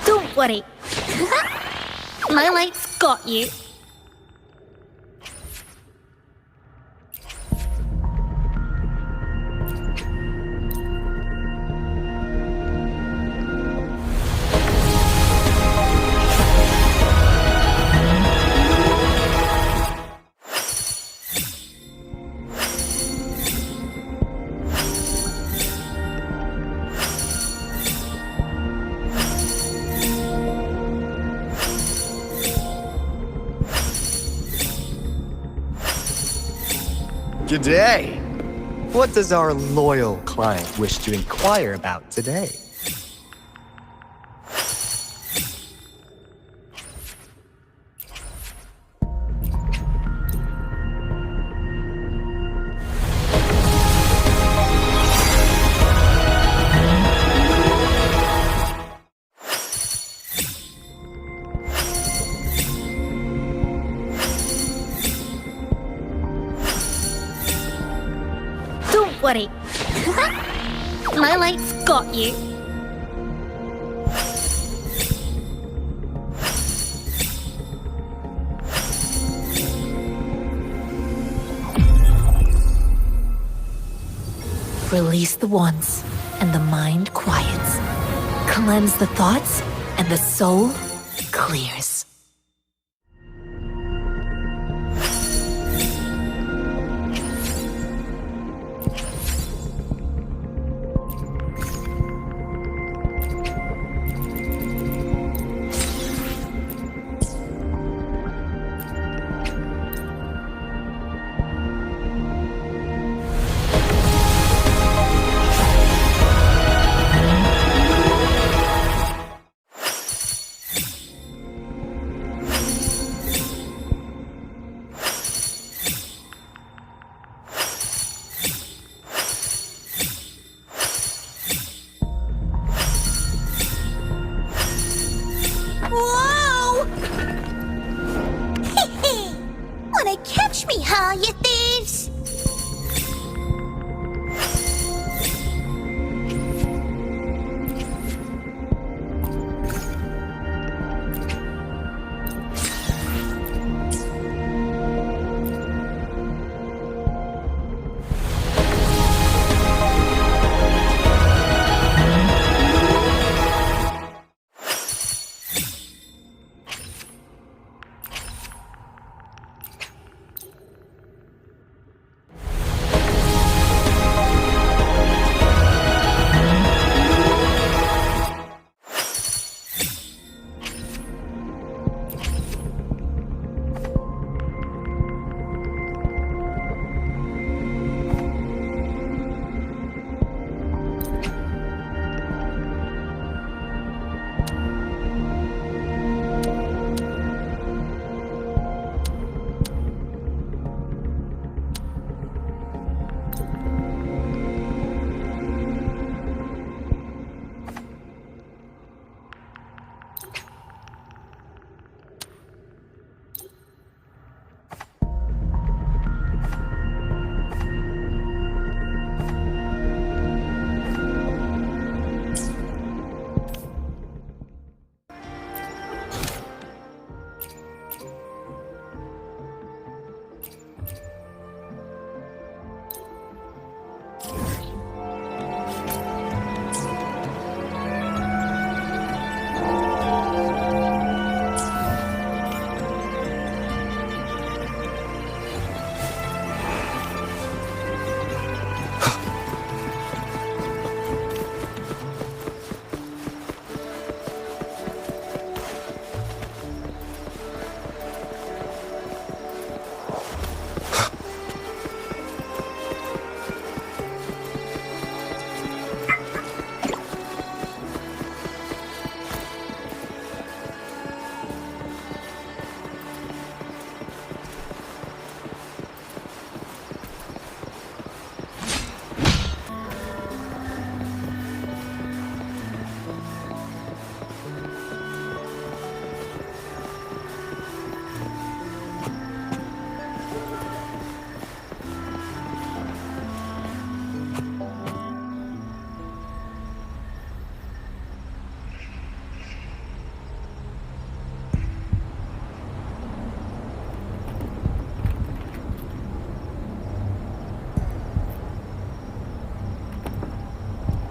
Don't worry. My light's got you. G'day! What does our loyal client wish to inquire about today? Don't worry. My light's got you. Release the wands, and the mind quiets. Cleanse the thoughts, and the soul clears.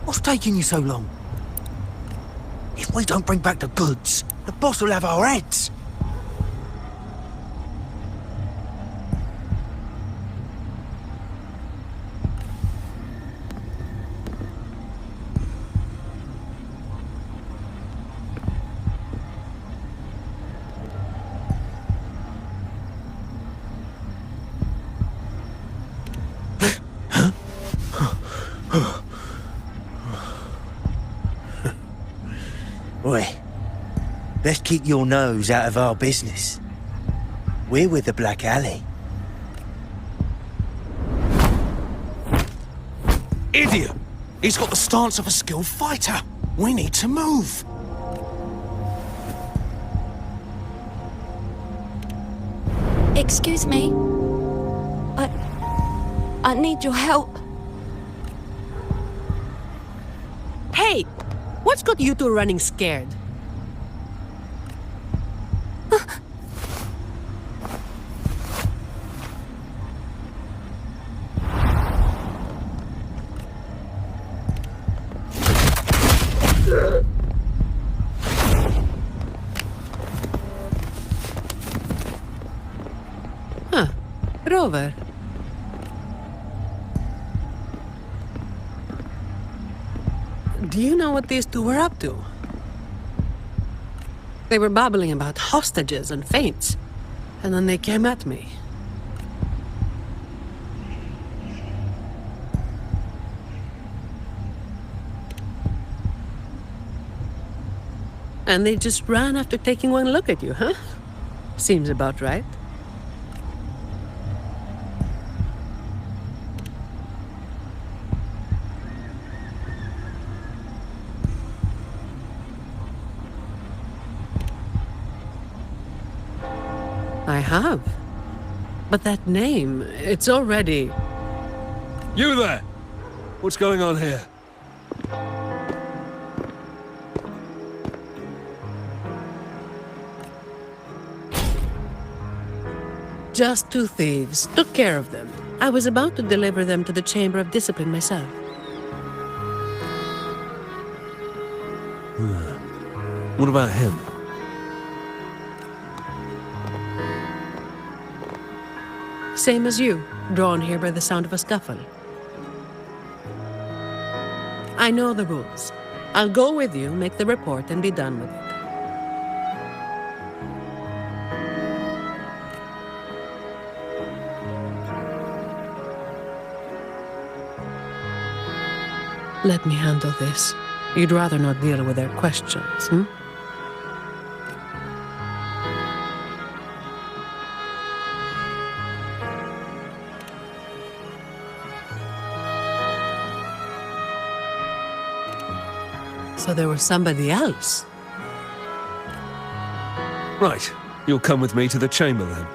What's taking you so long? If we don't bring back the goods, the boss will have our heads. Oi, let's keep your nose out of our business. We're with the Black Alley. Idiot! He's got the stance of a skilled fighter. We need to move. Excuse me. I need your help. Hey! What's got you two running scared? Huh. Rover. Do you know what these two were up to? They were babbling about hostages and feints, and then they came at me. And they just ran after taking one look at you, huh? Seems about right. I have. But that name, it's already... You there! What's going on here? Just two thieves. Took care of them. I was about to deliver them to the Chamber of Discipline myself. What about him? Same as you, drawn here by the sound of a scuffle. I know the rules. I'll go with you, make the report, and be done with it. Let me handle this. You'd rather not deal with their questions, hmm? So there was somebody else. Right. You'll come with me to the chamber then.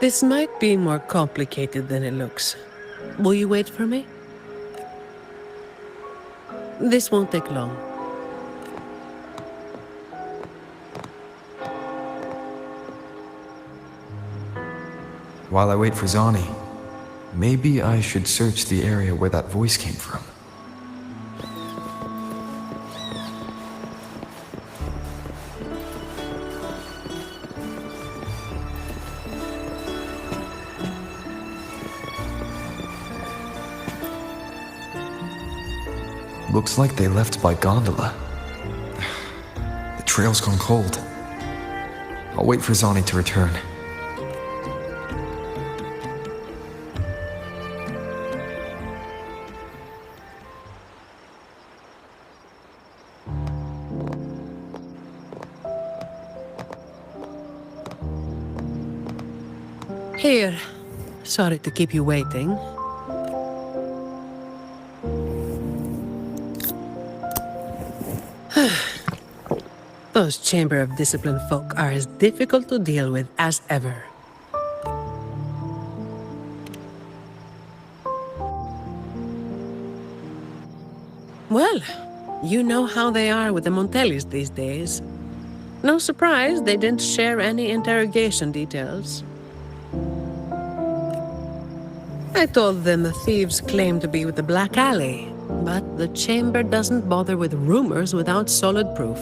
This might be more complicated than it looks. Will you wait for me? This won't take long. While I wait for Zani, maybe I should search the area where that voice came from. Looks like they left by gondola. The trail's gone cold. I'll wait for Zani to return. Here. Sorry to keep you waiting. Those Chamber of Discipline folk are as difficult to deal with as ever. Well, you know how they are with the Montellis these days. No surprise they didn't share any interrogation details. I told them the thieves claim to be with the Black Alley, but the chamber doesn't bother with rumors without solid proof.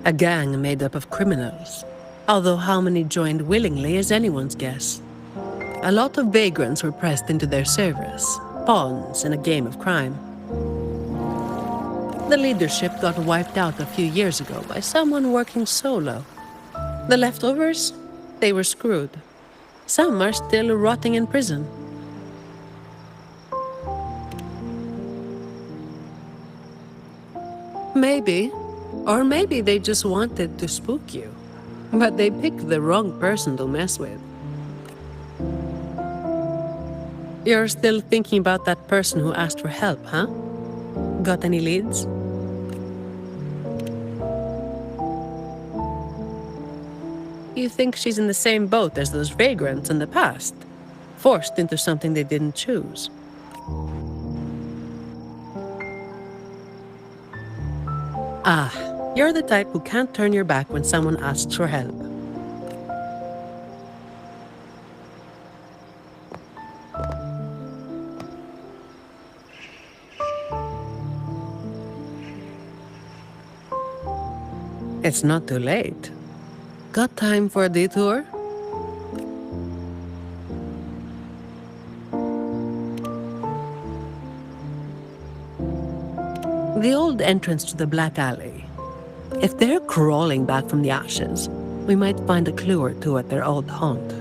A gang made up of criminals, although how many joined willingly is anyone's guess. A lot of vagrants were pressed into their service, pawns in a game of crime. The leadership got wiped out a few years ago by someone working solo. The leftovers? They were screwed. Some are still rotting in prison. Maybe. Or maybe they just wanted to spook you. But they picked the wrong person to mess with. You're still thinking about that person who asked for help, huh? Got any leads? You think she's in the same boat as those vagrants in the past? Forced into something they didn't choose. Ah, you're the type who can't turn your back when someone asks for help. It's not too late. Got time for a detour? The old entrance to the Black Alley. If they're crawling back from the ashes, we might find a clue or two at their old haunt.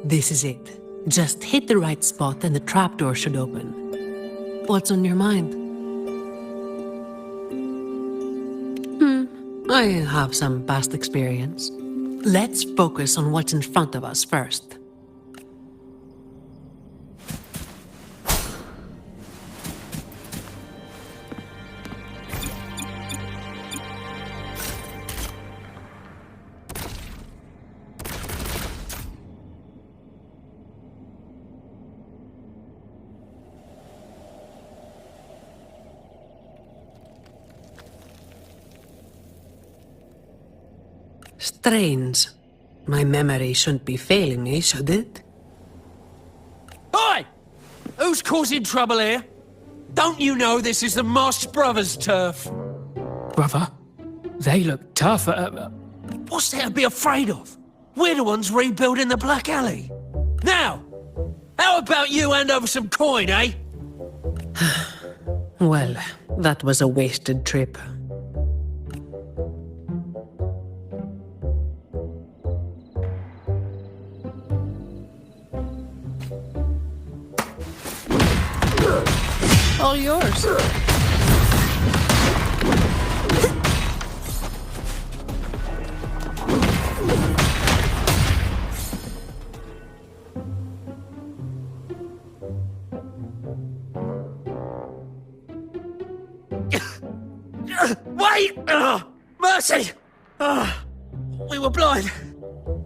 This is it. Just hit the right spot and the trapdoor should open. What's on your mind? I have some past experience. Let's focus on what's in front of us first. Strange. My memory shouldn't be failing me, should it? Oi! Who's causing trouble here? Don't you know this is the Moss Brothers' turf? Brother, they look tough. What's there to be afraid of? We're the ones rebuilding the Black Alley. Now, how about you hand over some coin, eh? Well, that was a wasted trip. All yours. Wait! Mercy! We were blind.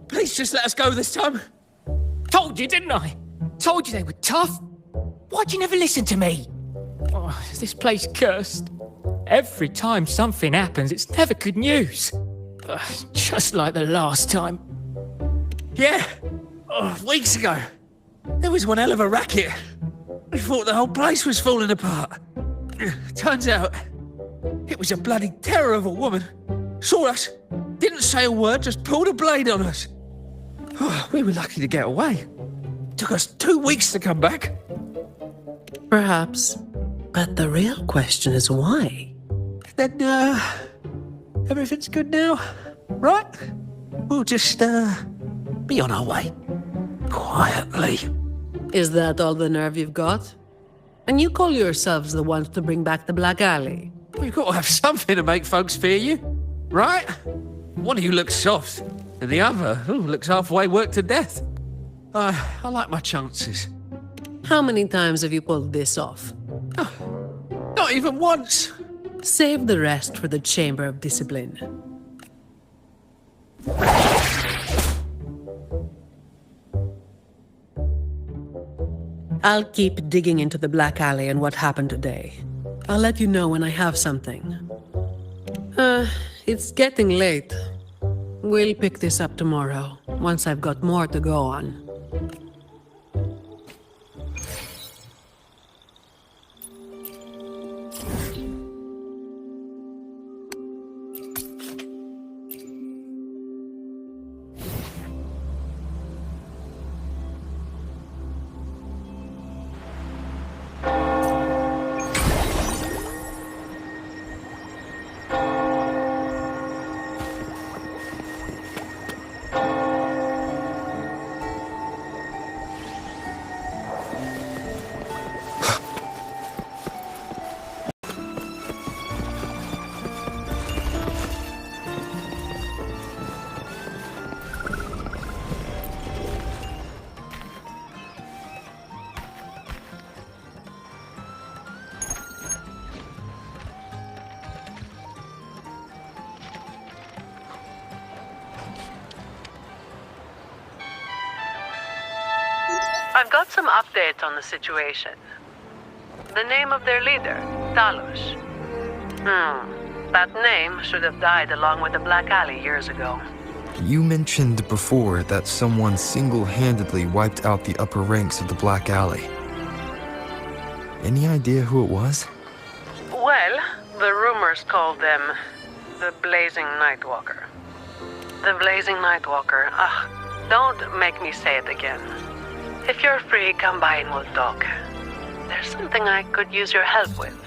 Please just let us go this time. Told you, didn't I? Told you they were tough. Why'd you never listen to me? Oh, is this place cursed? Every time something happens, it's never good news. Just like the last time. Yeah, weeks ago. There was one hell of a racket. We thought the whole place was falling apart. Turns out, it was a bloody terror of a woman. Saw us, didn't say a word, just pulled a blade on us. We were lucky to get away. Took us 2 weeks to come back. Perhaps. But the real question is why? Then, everything's good now, right? We'll just, be on our way. Quietly. Is that all the nerve you've got? And you call yourselves the ones to bring back the Black Alley? We've got to have something to make folks fear you, right? One of you looks soft, and the other looks halfway worked to death. I like my chances. How many times have you pulled this off? Not even once. Save the rest for the Chamber of Discipline. I'll keep digging into the Black Alley and what happened today. I'll let you know when I have something. It's getting late. We'll pick this up tomorrow, once I've got more to go on. I've got some updates on the situation. The name of their leader, Talos. That name should have died along with the Black Alley years ago. You mentioned before that someone single-handedly wiped out the upper ranks of the Black Alley. Any idea who it was? Well, the rumors called them the Blazing Nightwalker. The Blazing Nightwalker. Don't make me say it again. If you're free, come by and we'll talk. There's something I could use your help with.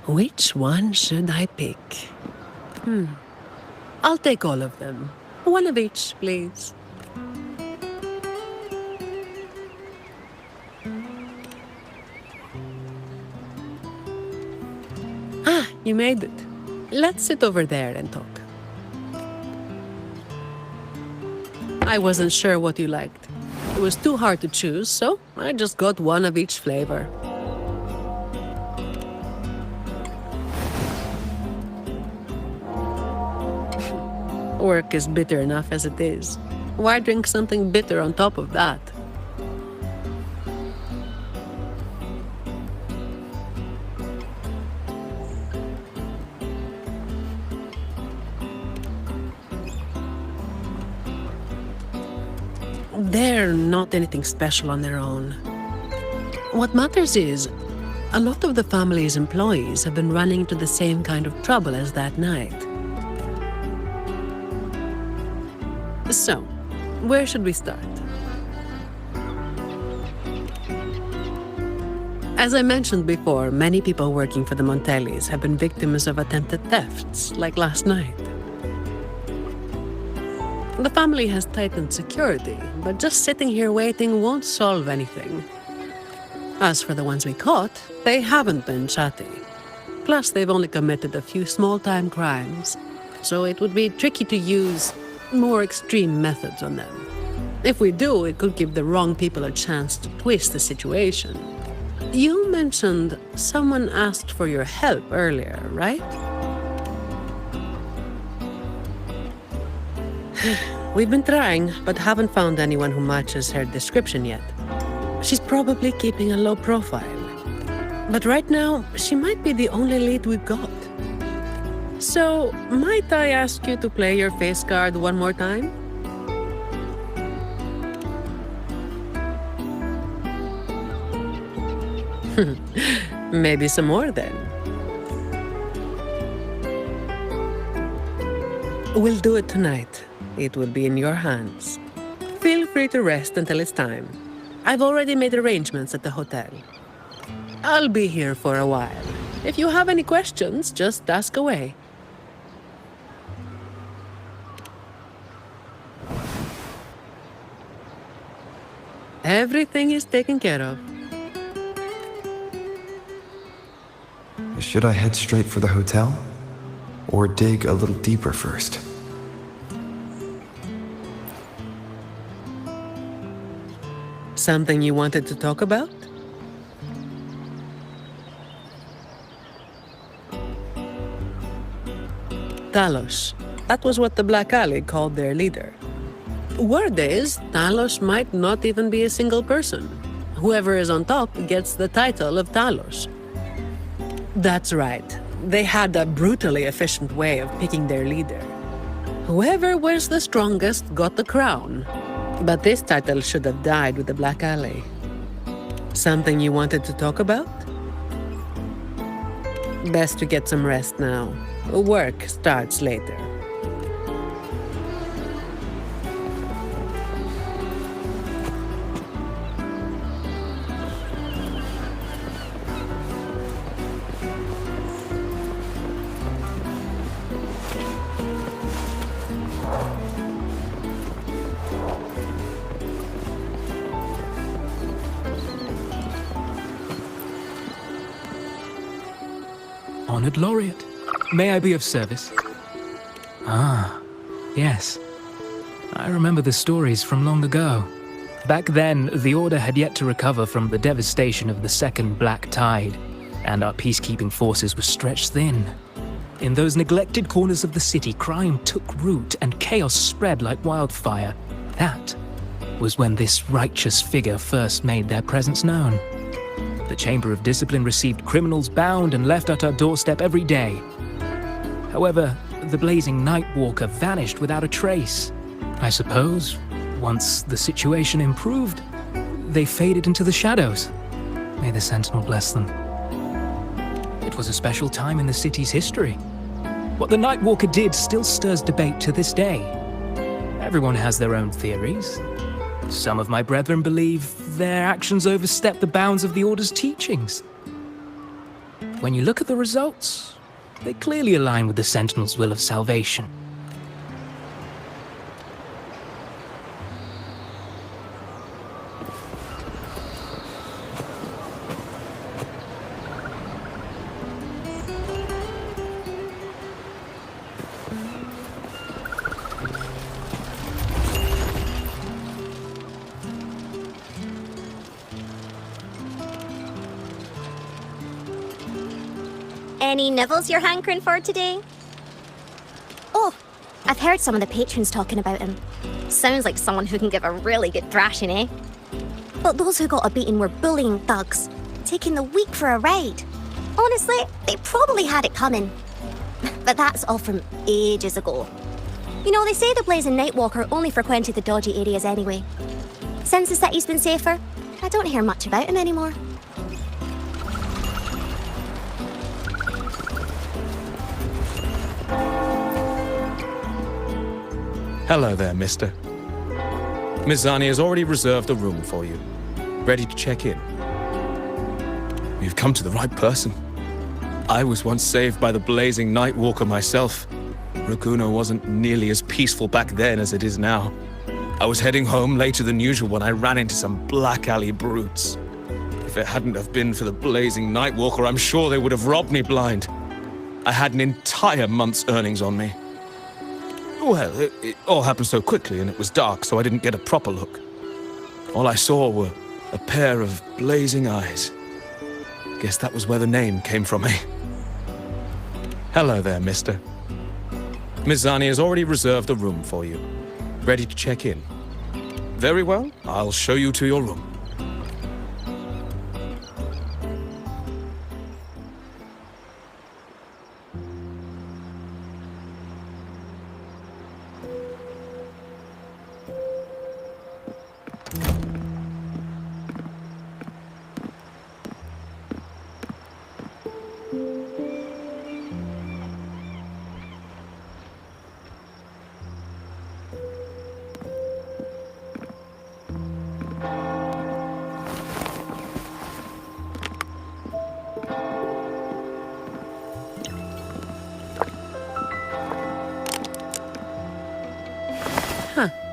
Which one should I pick? I'll take all of them. One of each, please. You made it. Let's sit over there and talk. I wasn't sure what you liked. It was too hard to choose, so I just got one of each flavor. Work is bitter enough as it is. Why drink something bitter on top of that? They're not anything special on their own. What matters is, a lot of the family's employees have been running into the same kind of trouble as that night. So, where should we start? As I mentioned before, many people working for the Montellis have been victims of attempted thefts, like last night. The family has tightened security, but just sitting here waiting won't solve anything. As for the ones we caught, they haven't been chatty. Plus, they've only committed a few small-time crimes, so it would be tricky to use more extreme methods on them. If we do, it could give the wrong people a chance to twist the situation. You mentioned someone asked for your help earlier, right? We've been trying, but haven't found anyone who matches her description yet. She's probably keeping a low profile. But right now, she might be the only lead we've got. So, might I ask you to play your face card one more time? Maybe some more then. We'll do it tonight. It will be in your hands. Feel free to rest until it's time. I've already made arrangements at the hotel. I'll be here for a while. If you have any questions, just ask away. Everything is taken care of. Should I head straight for the hotel? Or dig a little deeper first? Something you wanted to talk about? Talos. That was what the Black Alley called their leader. Word is, Talos might not even be a single person. Whoever is on top gets the title of Talos. That's right. They had a brutally efficient way of picking their leader. Whoever was the strongest got the crown. But this title should have died with the Black Alley. Something you wanted to talk about? Best to get some rest now. Work starts later. Honored Laureate, may I be of service? Ah, yes. I remember the stories from long ago. Back then, the Order had yet to recover from the devastation of the Second Black Tide, and our peacekeeping forces were stretched thin. In those neglected corners of the city, crime took root and chaos spread like wildfire. That was when this righteous figure first made their presence known. The Chamber of Discipline received criminals bound and left at our doorstep every day. However, the blazing Nightwalker vanished without a trace. I suppose, once the situation improved, they faded into the shadows. May the Sentinel bless them. It was a special time in the city's history. What the Nightwalker did still stirs debate to this day. Everyone has their own theories. Some of my brethren believe their actions overstep the bounds of the Order's teachings. When you look at the results, they clearly align with the Sentinel's will of salvation. Any nibbles you're hankering for today? Oh, I've heard some of the patrons talking about him. Sounds like someone who can give a really good thrashing, eh? But those who got a beating were bullying thugs, taking the weak for a ride. Honestly, they probably had it coming. But that's all from ages ago. You know, they say the Blazing Nightwalker only frequented the dodgy areas anyway. Since the city's been safer, I don't hear much about him anymore. Hello there, mister. Miss Zani has already reserved a room for you. Ready to check in. You've come to the right person. I was once saved by the blazing Nightwalker myself. Raguno wasn't nearly as peaceful back then as it is now. I was heading home later than usual when I ran into some Black Alley brutes. If it hadn't have been for the blazing Nightwalker, I'm sure they would have robbed me blind. I had an entire month's earnings on me. Well, it all happened so quickly and it was dark, so I didn't get a proper look. All I saw were a pair of blazing eyes. Guess that was where the name came from, eh? Hello there, mister. Miss Zani has already reserved a room for you. Ready to check in? Very well, I'll show you to your room.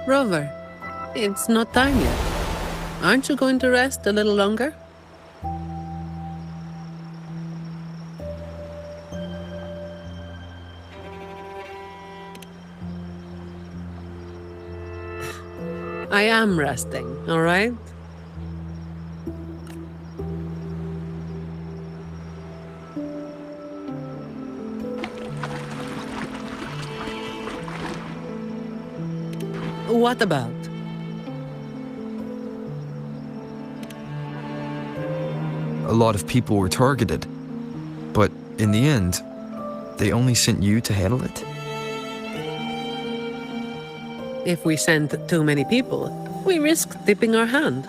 Rover, it's not time yet. Aren't you going to rest a little longer? I am resting, all right? What about? A lot of people were targeted, but in the end, they only sent you to handle it? If we send too many people, we risk tipping our hand.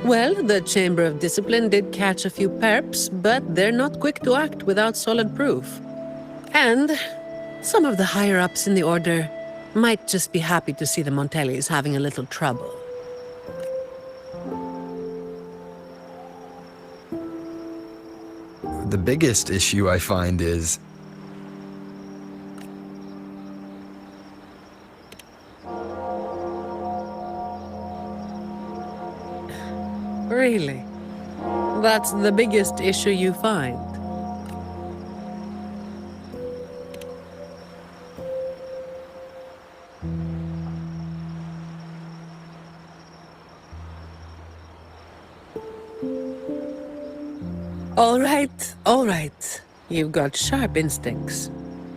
Well, the Chamber of Discipline did catch a few perps, but they're not quick to act without solid proof. And some of the higher-ups in the Order might just be happy to see the Montellis having a little trouble. The biggest issue I find is... Really? That's the biggest issue you find? All right. You've got sharp instincts.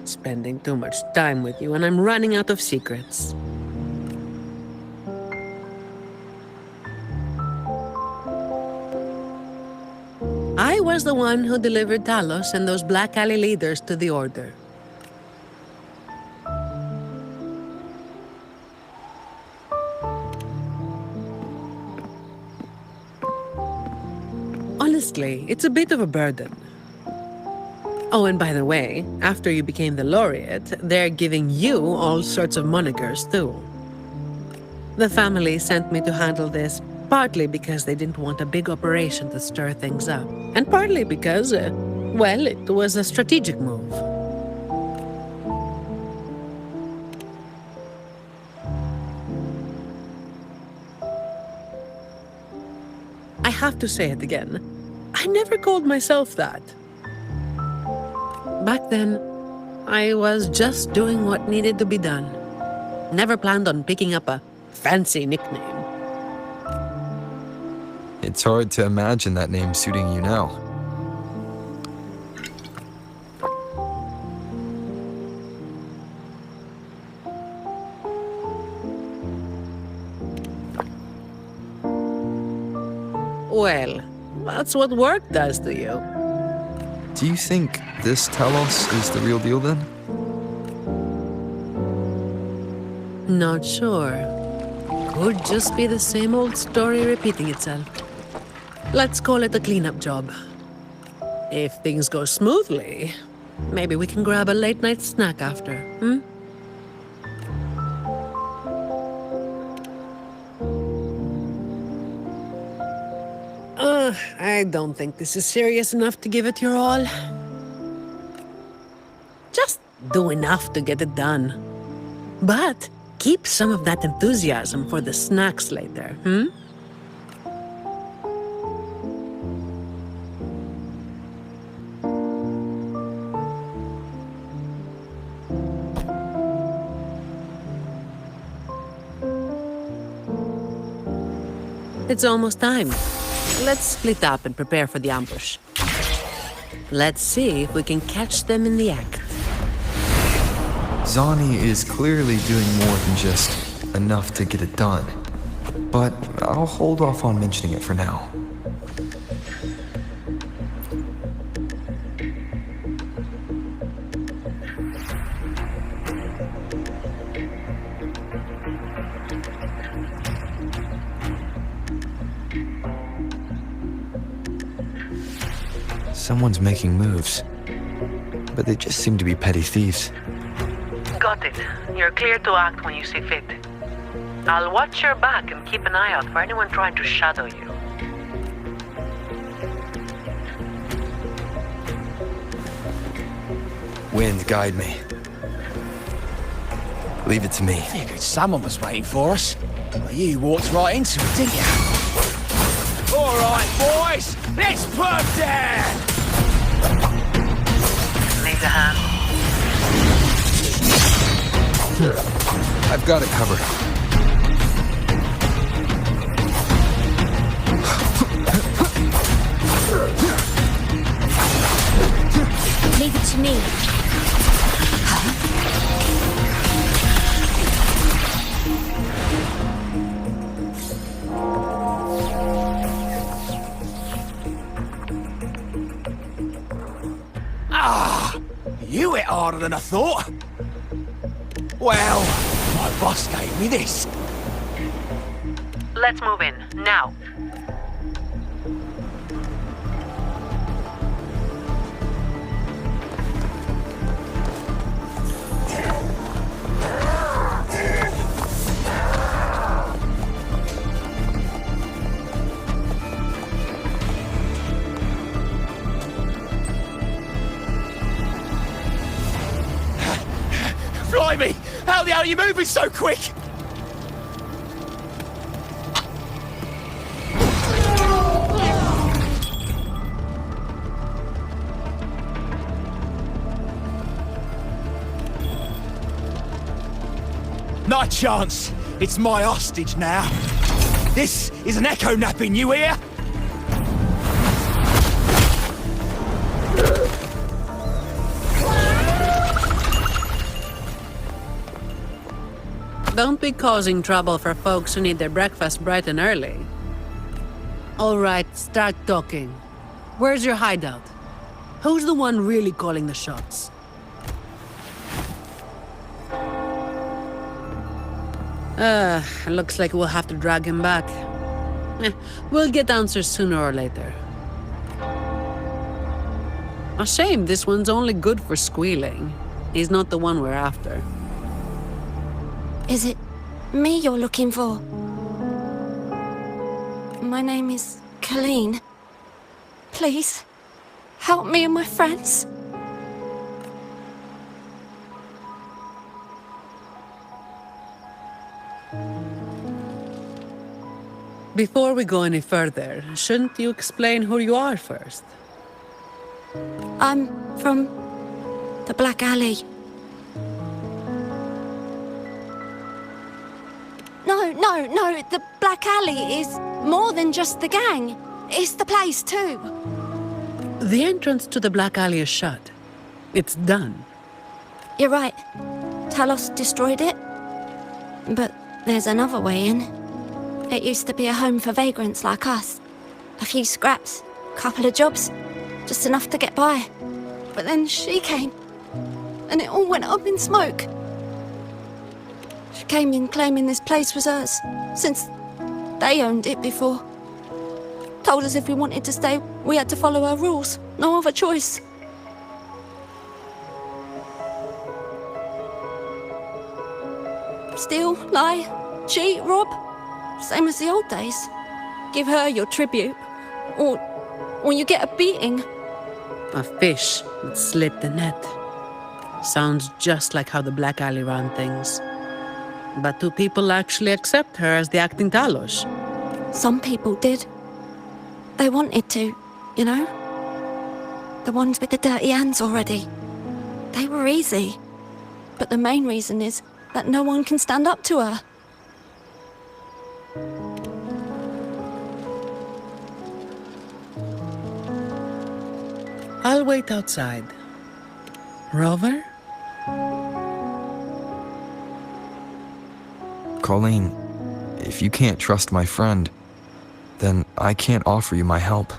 Spending too much time with you and I'm running out of secrets. I was the one who delivered Talos and those Black Alley leaders to the Order. Honestly, it's a bit of a burden. Oh, and by the way, after you became the laureate, they're giving you all sorts of monikers, too. The family sent me to handle this, partly because they didn't want a big operation to stir things up, and partly because, well, it was a strategic move. I have to say it again. I never called myself that. Back then, I was just doing what needed to be done. Never planned on picking up a fancy nickname. It's hard to imagine that name suiting you now. Well, that's what work does to you. Do you think this Talos is the real deal then? Not sure. Could just be the same old story repeating itself. Let's call it a cleanup job. If things go smoothly, maybe we can grab a late-night snack after, I don't think this is serious enough to give it your all. Just do enough to get it done. But keep some of that enthusiasm for the snacks later, hmm? It's almost time. Let's split up and prepare for the ambush. Let's see if we can catch them in the act. Zani is clearly doing more than just enough to get it done. But I'll hold off on mentioning it for now. Someone's making moves, but they just seem to be petty thieves. Got it. You're clear to act when you see fit. I'll watch your back and keep an eye out for anyone trying to shadow you. Wind, guide me. Leave it to me. Figured someone was waiting for us. Well, you walked right into it, didn't you? All right, boys, let's put 'em down. Need a hand? I've got it covered. Leave it to me. You hit harder than I thought. Well, my boss gave me this. Let's move in, now. Blimey, how the hell are you moving so quick? Not a chance. It's my hostage now. This is an echo napping, you hear? Don't be causing trouble for folks who need their breakfast bright and early. All right, start talking. Where's your hideout? Who's the one really calling the shots? Looks like we'll have to drag him back. We'll get answers sooner or later. A shame this one's only good for squealing. He's not the one we're after. Is it me you're looking for? My name is Colleen. Please, help me and my friends. Before we go any further, shouldn't you explain who you are first? I'm from the Black Alley. No, the Black Alley is more than just the gang. It's the place too. The entrance to the Black Alley is shut. It's done. You're right. Talos destroyed it. But there's another way in. It used to be a home for vagrants like us. A few scraps, couple of jobs, just enough to get by. But then she came, and it all went up in smoke. She came in claiming this place was hers, since they owned it before. Told us if we wanted to stay, we had to follow her rules. No other choice. Steal, lie, cheat, rob. Same as the old days. Give her your tribute, or you get a beating. A fish that slit the net. Sounds just like how the Black Alley ran things. But do people actually accept her as the acting Talos? Some people did. They wanted to, you know? The ones with the dirty hands already. They were easy. But the main reason is that no one can stand up to her. I'll wait outside. Rover? Colleen, if you can't trust my friend, then I can't offer you my help.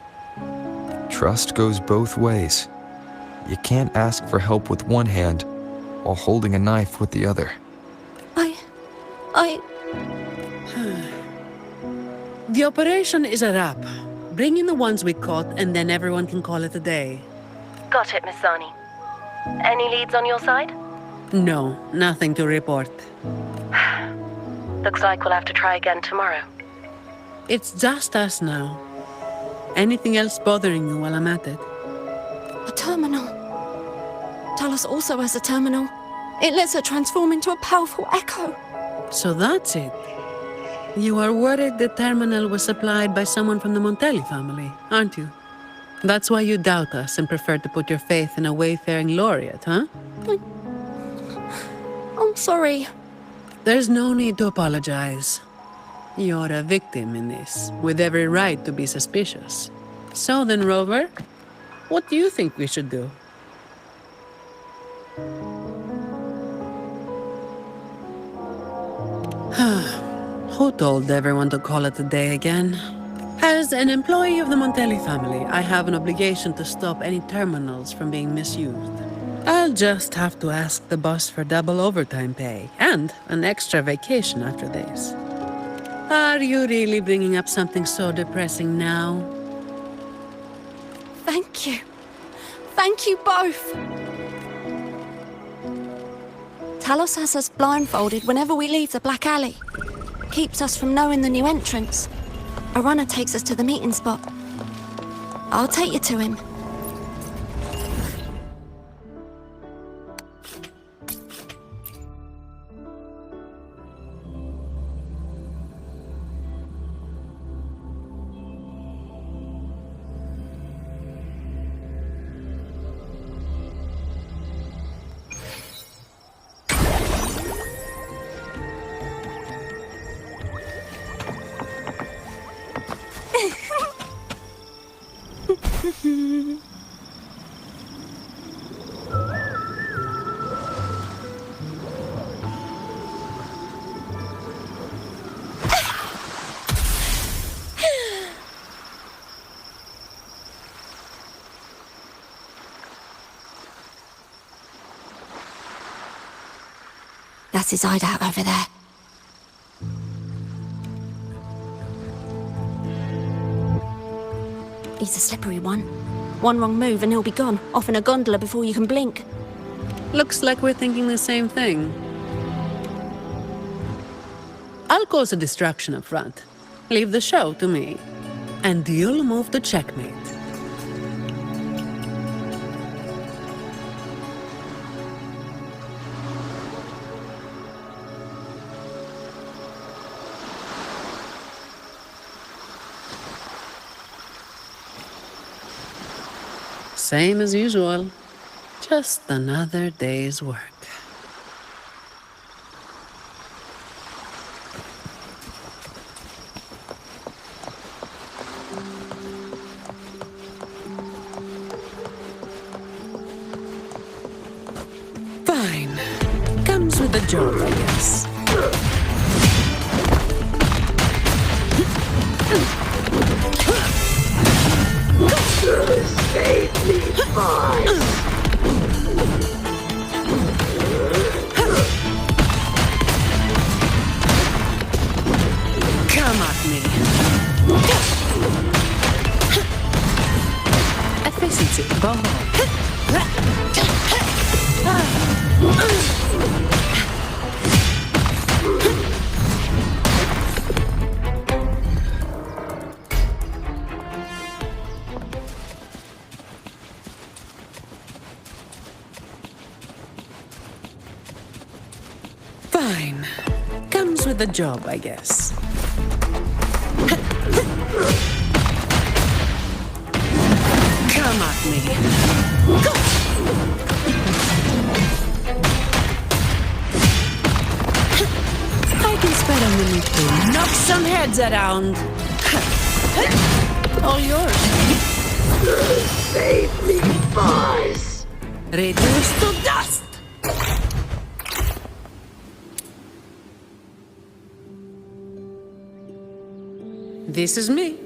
Trust goes both ways. You can't ask for help with one hand while holding a knife with the other. The operation is a wrap. Bring in the ones we caught, and then everyone can call it a day. Got it, Miss Zani. Any leads on your side? No, nothing to report. Looks like we'll have to try again tomorrow. It's just us now. Anything else bothering you while I'm at it? A terminal. Talos also has a terminal. It lets her transform into a powerful echo. So that's it. You are worried the terminal was supplied by someone from the Montelli family, aren't you? That's why you doubt us and prefer to put your faith in a wayfaring laureate, huh? I'm sorry. There's no need to apologize. You're a victim in this, with every right to be suspicious. So then, Rover, what do you think we should do? Who told everyone to call it a day again? As an employee of the Montelli family, I have an obligation to stop any terminals from being misused. I'll just have to ask the boss for double overtime pay and an extra vacation after this. Are you really bringing up something so depressing now? Thank you. Thank you both. Talos has us blindfolded whenever we leave the Black Alley. Keeps us from knowing the new entrance. A runner takes us to the meeting spot. I'll take you to him. That's his hideout over there. He's a slippery one. One wrong move and he'll be gone, off in a gondola before you can blink. Looks like we're thinking the same thing. I'll cause a distraction up front. Leave the show to me. And you'll move to checkmate. Same as usual. Just another day's work. Fine. Comes with the job, I guess. Come at me. Efficiency bomb. Fine. the job, I guess. Come at me. I can spare a minute to knock some heads around. All yours. Save me, boys. Reduced to dust. This is me.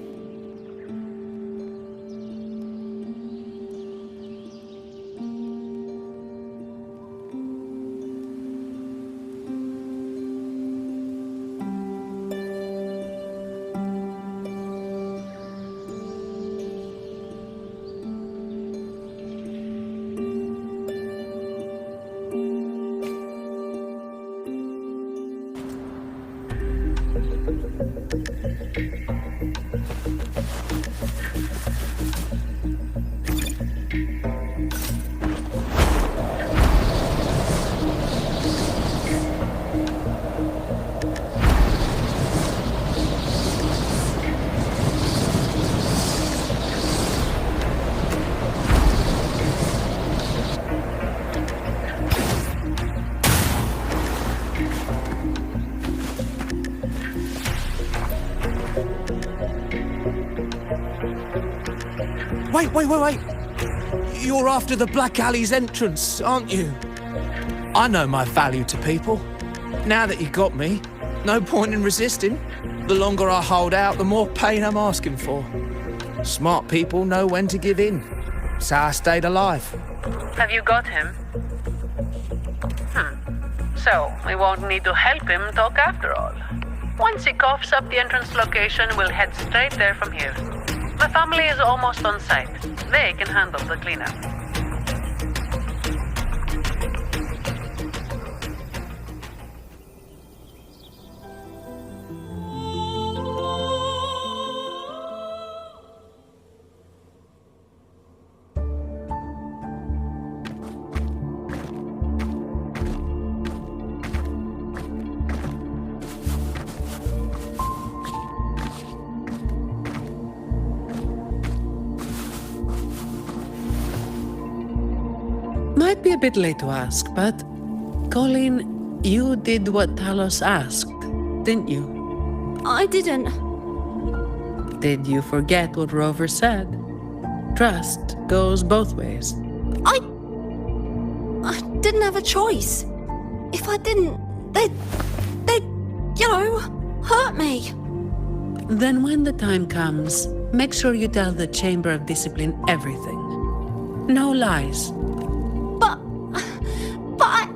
Wait. You're after the Black Alley's entrance, aren't you? I know my value to people. Now that you got me, no point in resisting. The longer I hold out, the more pain I'm asking for. Smart people know when to give in. So I stayed alive. Have you got him? So, we won't need to help him talk after all. Once he coughs up the entrance location, we'll head straight there from here. The family is almost on site. They can handle the cleanup. Might be a bit late to ask, but Colleen, you did what Talos asked, didn't you? I didn't. Did you forget what Rover said? Trust goes both ways. I didn't have a choice. If I didn't, they'd, hurt me. Then when the time comes, make sure you tell the Chamber of Discipline everything. No lies. But I...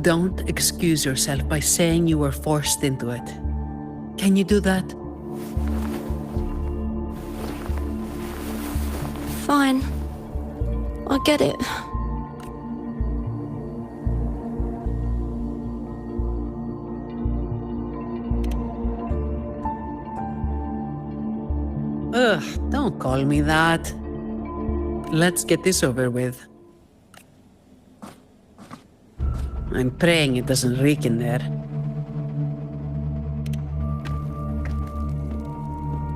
Don't excuse yourself by saying you were forced into it. Can you do that? Fine. I get it. Ugh, don't call me that. Let's get this over with. I'm praying it doesn't reek in there.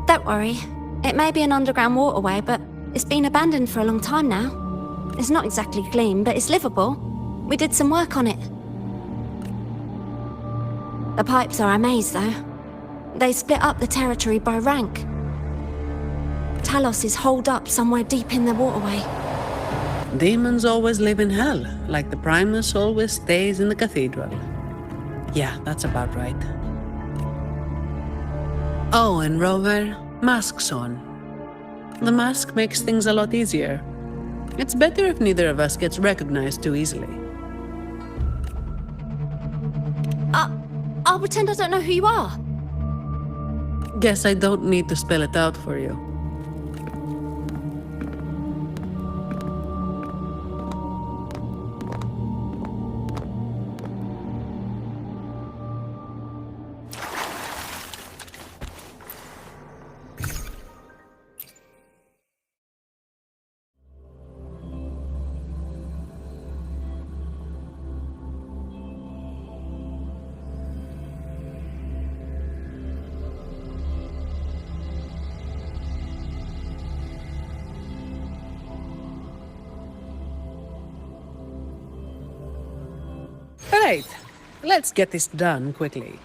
Don't worry. It may be an underground waterway, but it's been abandoned for a long time now. It's not exactly clean, but it's livable. We did some work on it. The pipes are a maze, though. They split up the territory by rank. Talos is holed up somewhere deep in the waterway. Demons always live in hell, like the Primus always stays in the cathedral. Yeah, that's about right. Oh, and Rover, masks on. The mask makes things a lot easier. It's better if neither of us gets recognized too easily. I'll pretend I don't know who you are. Guess I don't need to spell it out for you. Right. Let's get this done quickly.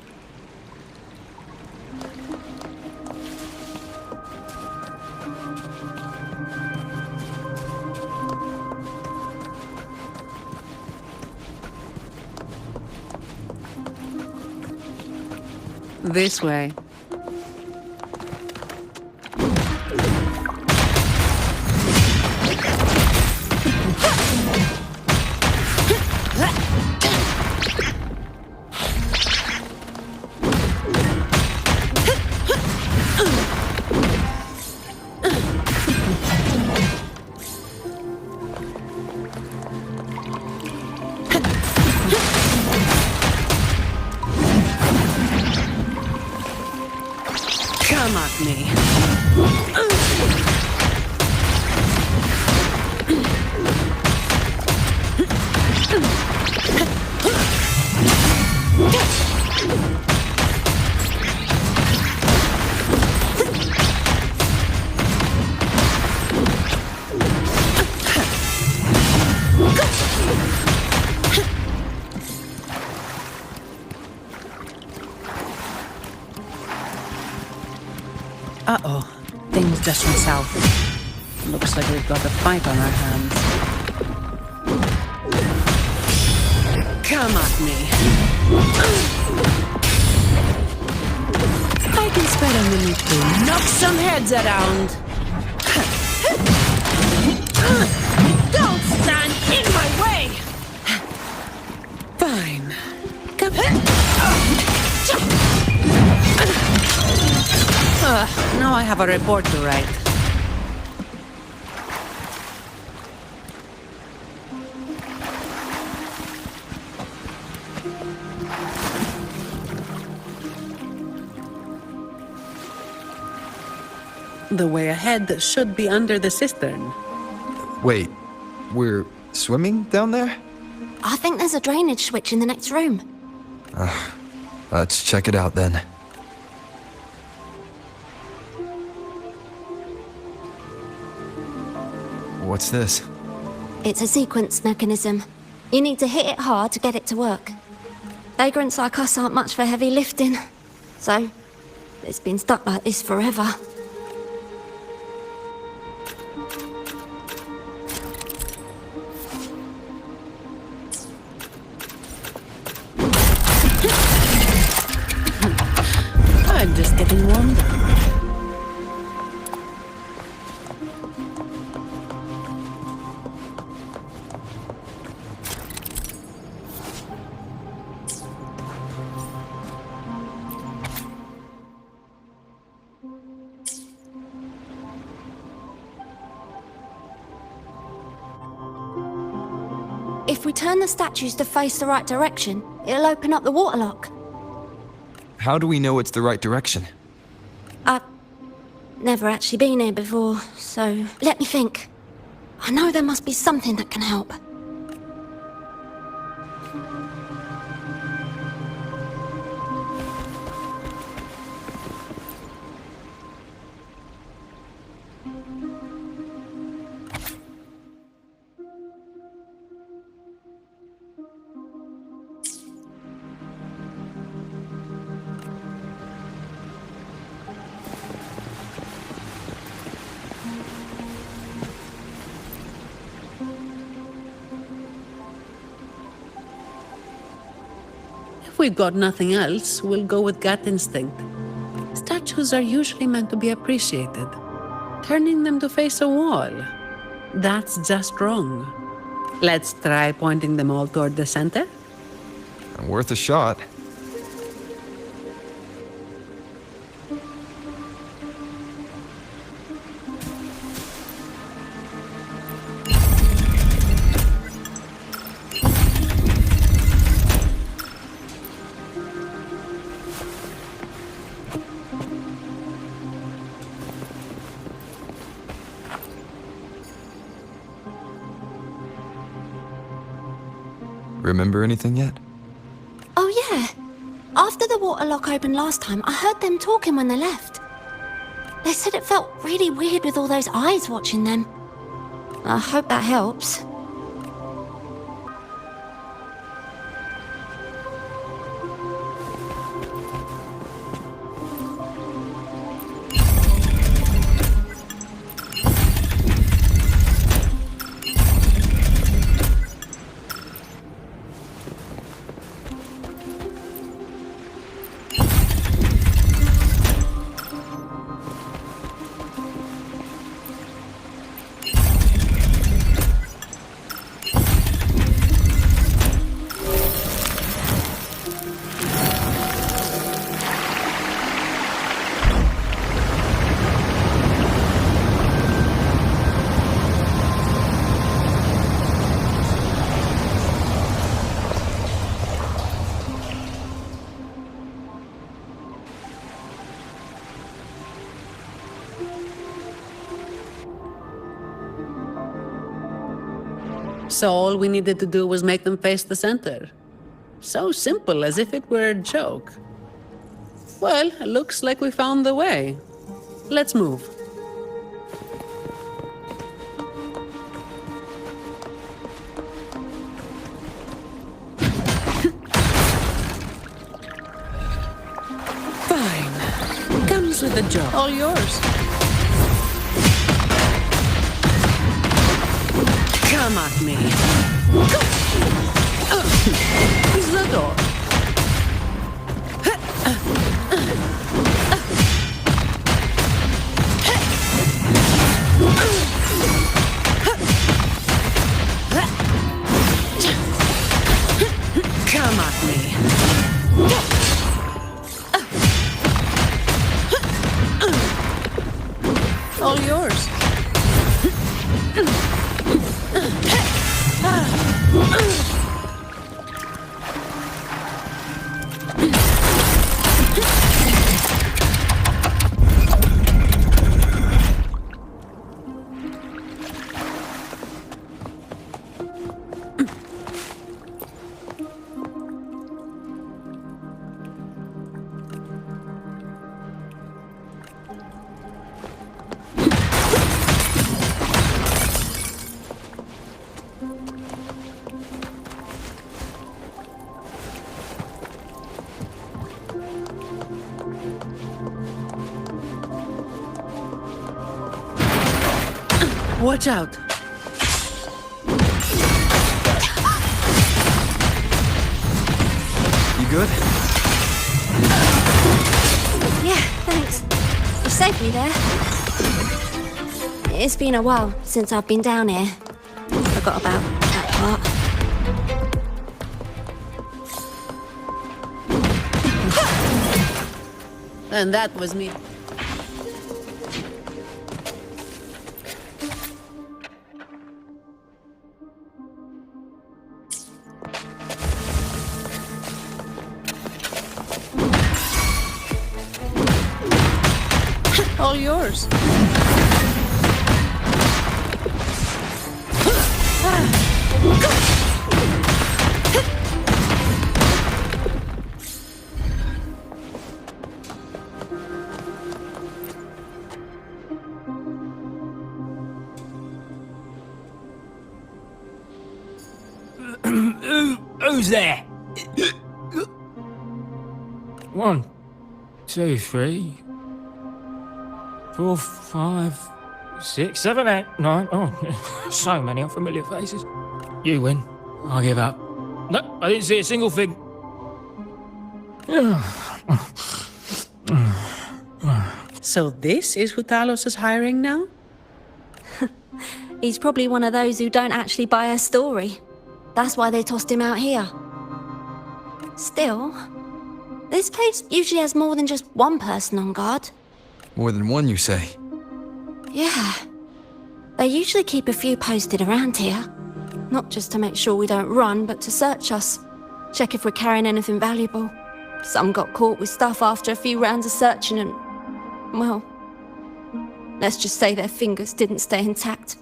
This way. Come at me. Uh-oh. Things just went south. Looks like we've got a fight on our hands. Come at me. I can spread a minute to knock some heads around. Don't stand in my way! Fine. Come now I have a report to write. The way ahead should be under the cistern. Wait, we're swimming down there? I think there's a drainage switch in the next room. Let's check it out then. What's this? It's a sequence mechanism. You need to hit it hard to get it to work. Vagrants like us aren't much for heavy lifting. So, it's been stuck like this forever. I'm just getting warmed up. If we turn the statues to face the right direction, it'll open up the waterlock. How do we know it's the right direction? I've never actually been here before, so let me think. I know there must be something that can help. If we've got nothing else, we'll go with gut instinct. Statues are usually meant to be appreciated. Turning them to face a wall, that's just wrong. Let's try pointing them all toward the center. Worth a shot. Remember anything yet? Oh yeah. After the waterlock opened last time, I heard them talking when they left. They said it felt really weird with all those eyes watching them. I hope that helps. So all we needed to do was make them face the center. So simple, as if it were a joke. Well, it looks like we found the way. Let's move. Fine. Comes with the job. All yours. Come at me. The door. Come at me. All yours. Watch out. You good? Yeah, thanks. You saved me there. It's been a while since I've been down here. Forgot about that part. And that was me. All yours. Who's there? 1, 2, 3, 4, 5, 6, 7, 8, 9. Oh, so many unfamiliar faces. You win. I give up. No, I didn't see a single thing. So this is who Talos is hiring now? He's probably one of those who don't actually buy a story. That's why they tossed him out here. Still, this place usually has more than just one person on guard. More than one, you say? Yeah. They usually keep a few posted around here. Not just to make sure we don't run, but to search us. Check if we're carrying anything valuable. Some got caught with stuff after a few rounds of searching and... well... let's just say their fingers didn't stay intact.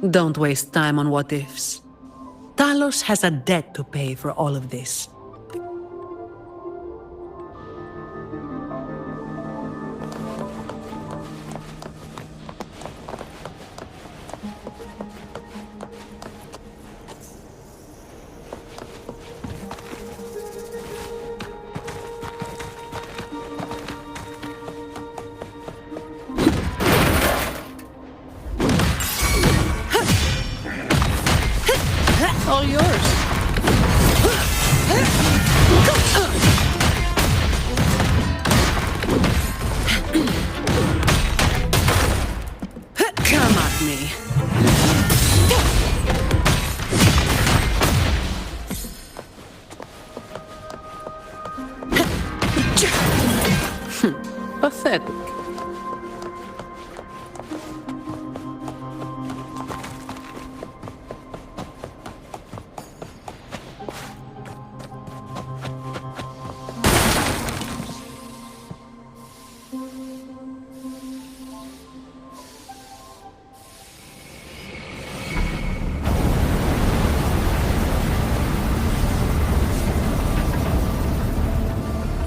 Don't waste time on what-ifs. Talos has a debt to pay for all of this. All yours. Come at me. Pathetic.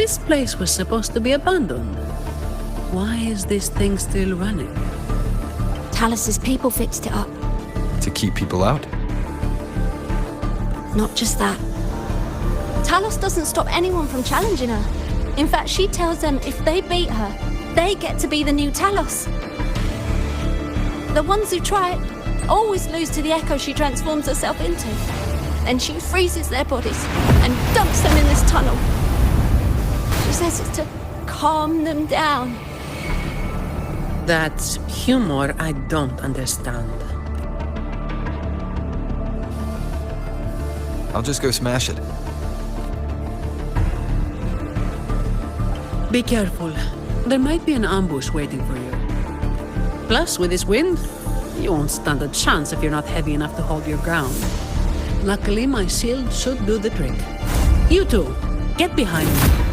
This place was supposed to be abandoned. Why is this thing still running? Talus's people fixed it up. To keep people out? Not just that. Talus doesn't stop anyone from challenging her. In fact, she tells them if they beat her, they get to be the new Talus. The ones who try it always lose to the echo she transforms herself into. Then she freezes their bodies and dumps them in this tunnel. She says it's to calm them down. That's humor I don't understand. I'll just go smash it. Be careful. There might be an ambush waiting for you. Plus, with this wind, you won't stand a chance if you're not heavy enough to hold your ground. Luckily, my shield should do the trick. You two, get behind me.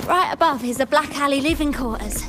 Right above is the Black Alley living quarters.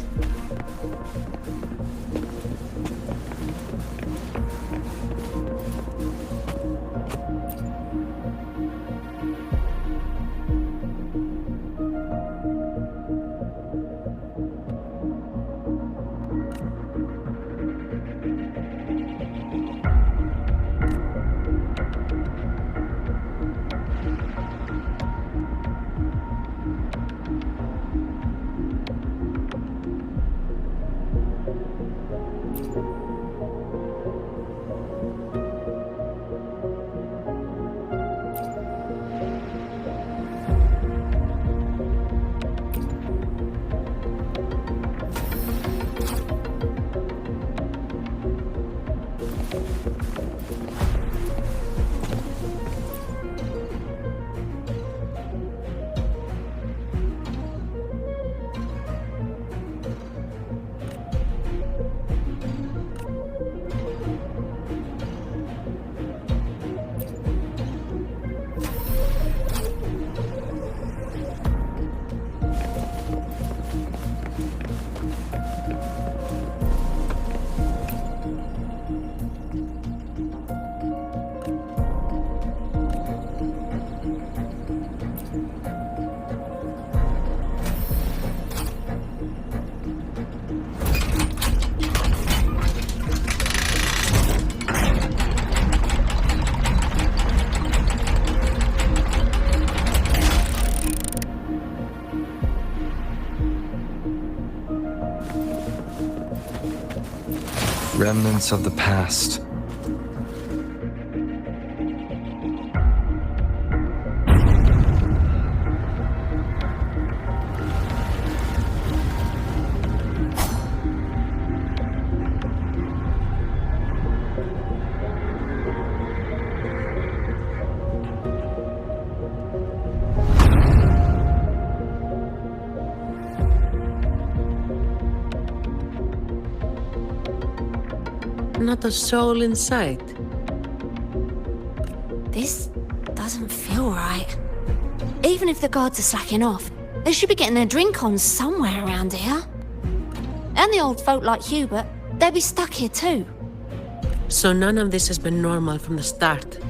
Remnants of the past. not a soul in sight. This doesn't feel right. Even if the guards are slacking off, they should be getting their drink on somewhere around here. And the old folk like Hubert, they'd be stuck here too. So none of this has been normal from the start.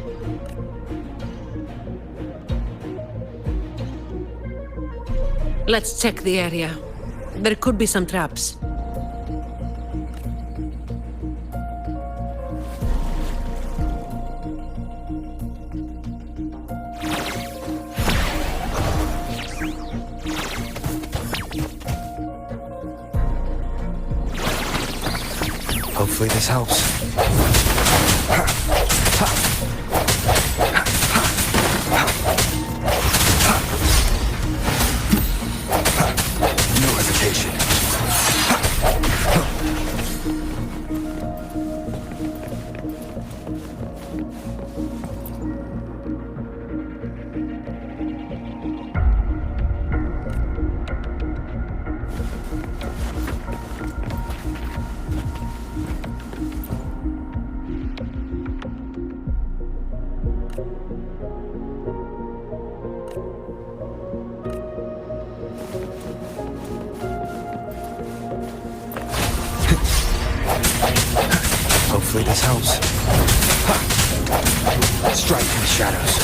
Let's check the area. There could be some traps. Hopefully this helps. No hesitation. Hopefully this helps. Strike in the shadows.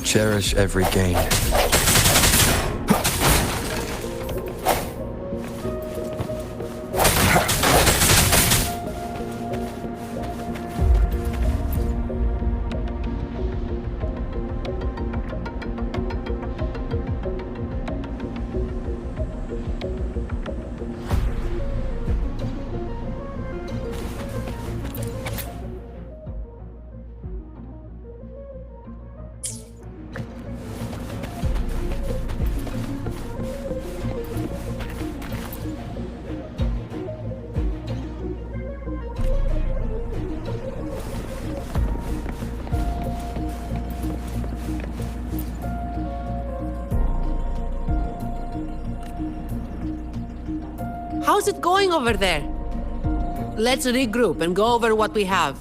Cherish every gain. How's it going over there? Let's regroup and go over what we have.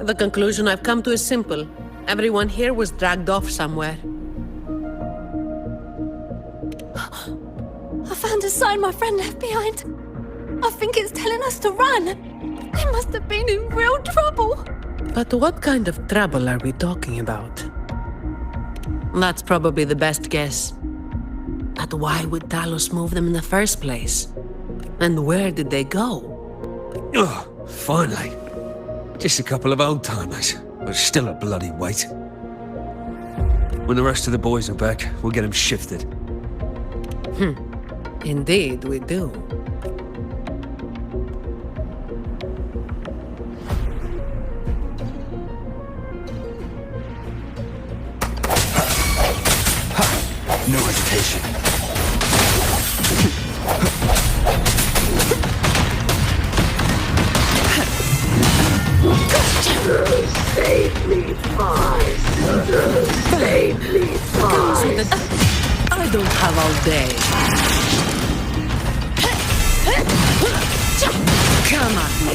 The conclusion I've come to is simple. Everyone here was dragged off somewhere. I found a sign my friend left behind. I think it's telling us to run. They must have been in real trouble. But what kind of trouble are we talking about? That's probably the best guess. But why would Talos move them in the first place? And where did they go? Oh, finally. Just a couple of old-timers, but still a bloody weight. When the rest of the boys are back, we'll get them shifted. Indeed, we do. No hesitation. Comes with the... I don't have all day. Come at me.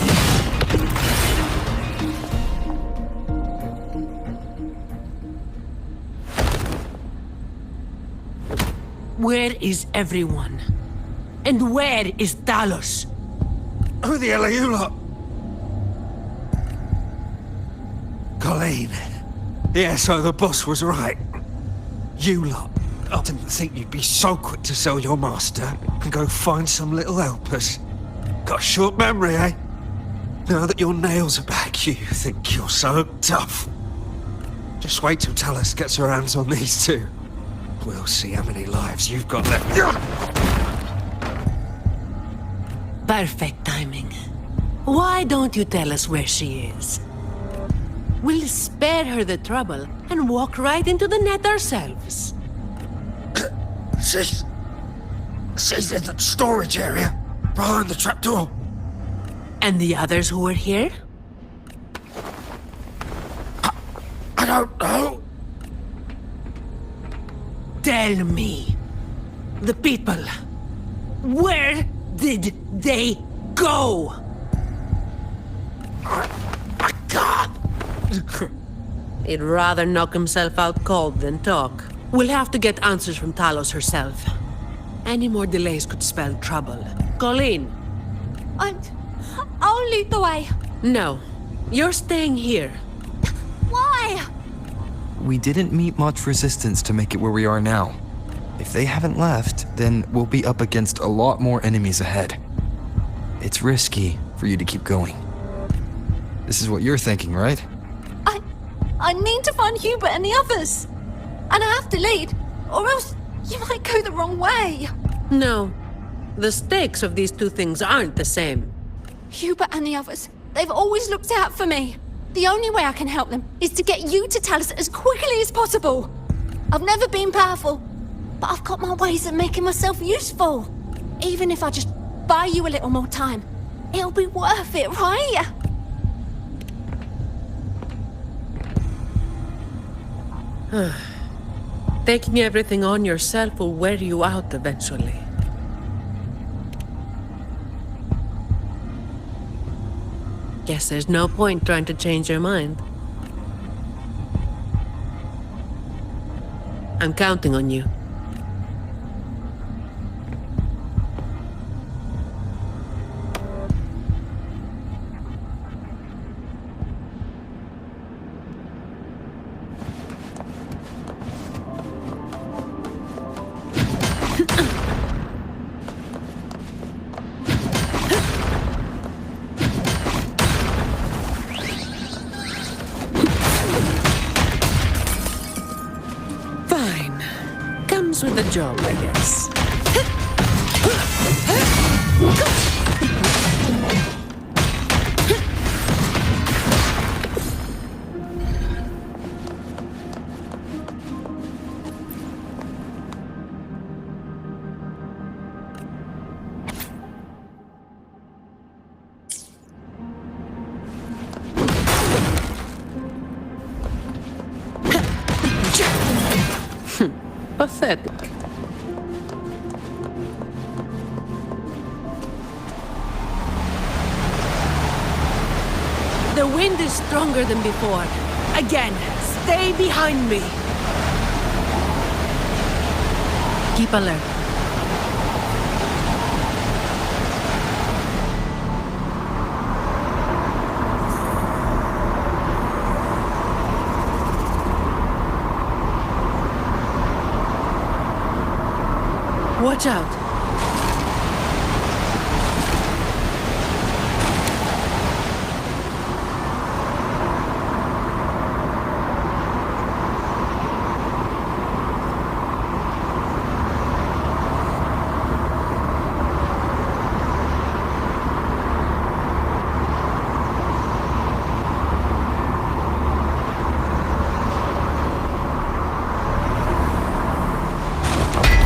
Where is everyone? And where is Talos? Who the hell are you lot? Colleen. Yeah, so the boss was right. You lot. I didn't think you'd be so quick to sell your master and go find some little helpers. Got a short memory, eh? Now that your nails are back, you think you're so tough. Just wait till Talos gets her hands on these two. We'll see how many lives you've got left. Perfect timing. Why don't you tell us where she is? We'll spare her the trouble and walk right into the net ourselves. She's in the storage area, behind the trapdoor. And the others who were here? I don't know. Tell me. The people. Where did they go? I can't. He'd rather knock himself out cold than talk. We'll have to get answers from Talos herself. Any more delays could spell trouble. Colleen. I'll lead the way. No. You're staying here. Why? We didn't meet much resistance to make it where we are now. If they haven't left, then we'll be up against a lot more enemies ahead. It's risky for you to keep going. This is what you're thinking, right? I need to find Hubert and the others. And I have to lead, or else you might go the wrong way. No. The stakes of these two things aren't the same. Hubert and the others, they've always looked out for me. The only way I can help them is to get you to Talos as quickly as possible. I've never been powerful, but I've got my ways of making myself useful. Even if I just buy you a little more time, it'll be worth it, right? Taking everything on yourself will wear you out eventually. Guess there's no point trying to change your mind. I'm counting on you. With the job, I guess. Pathetic. The wind is stronger than before. Again, stay behind me. Keep alert. Watch out.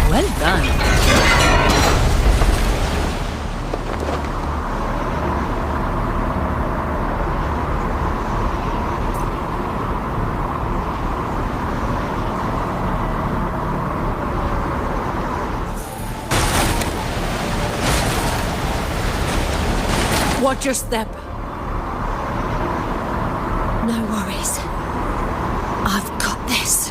Well done. Watch your step. No worries. I've got this.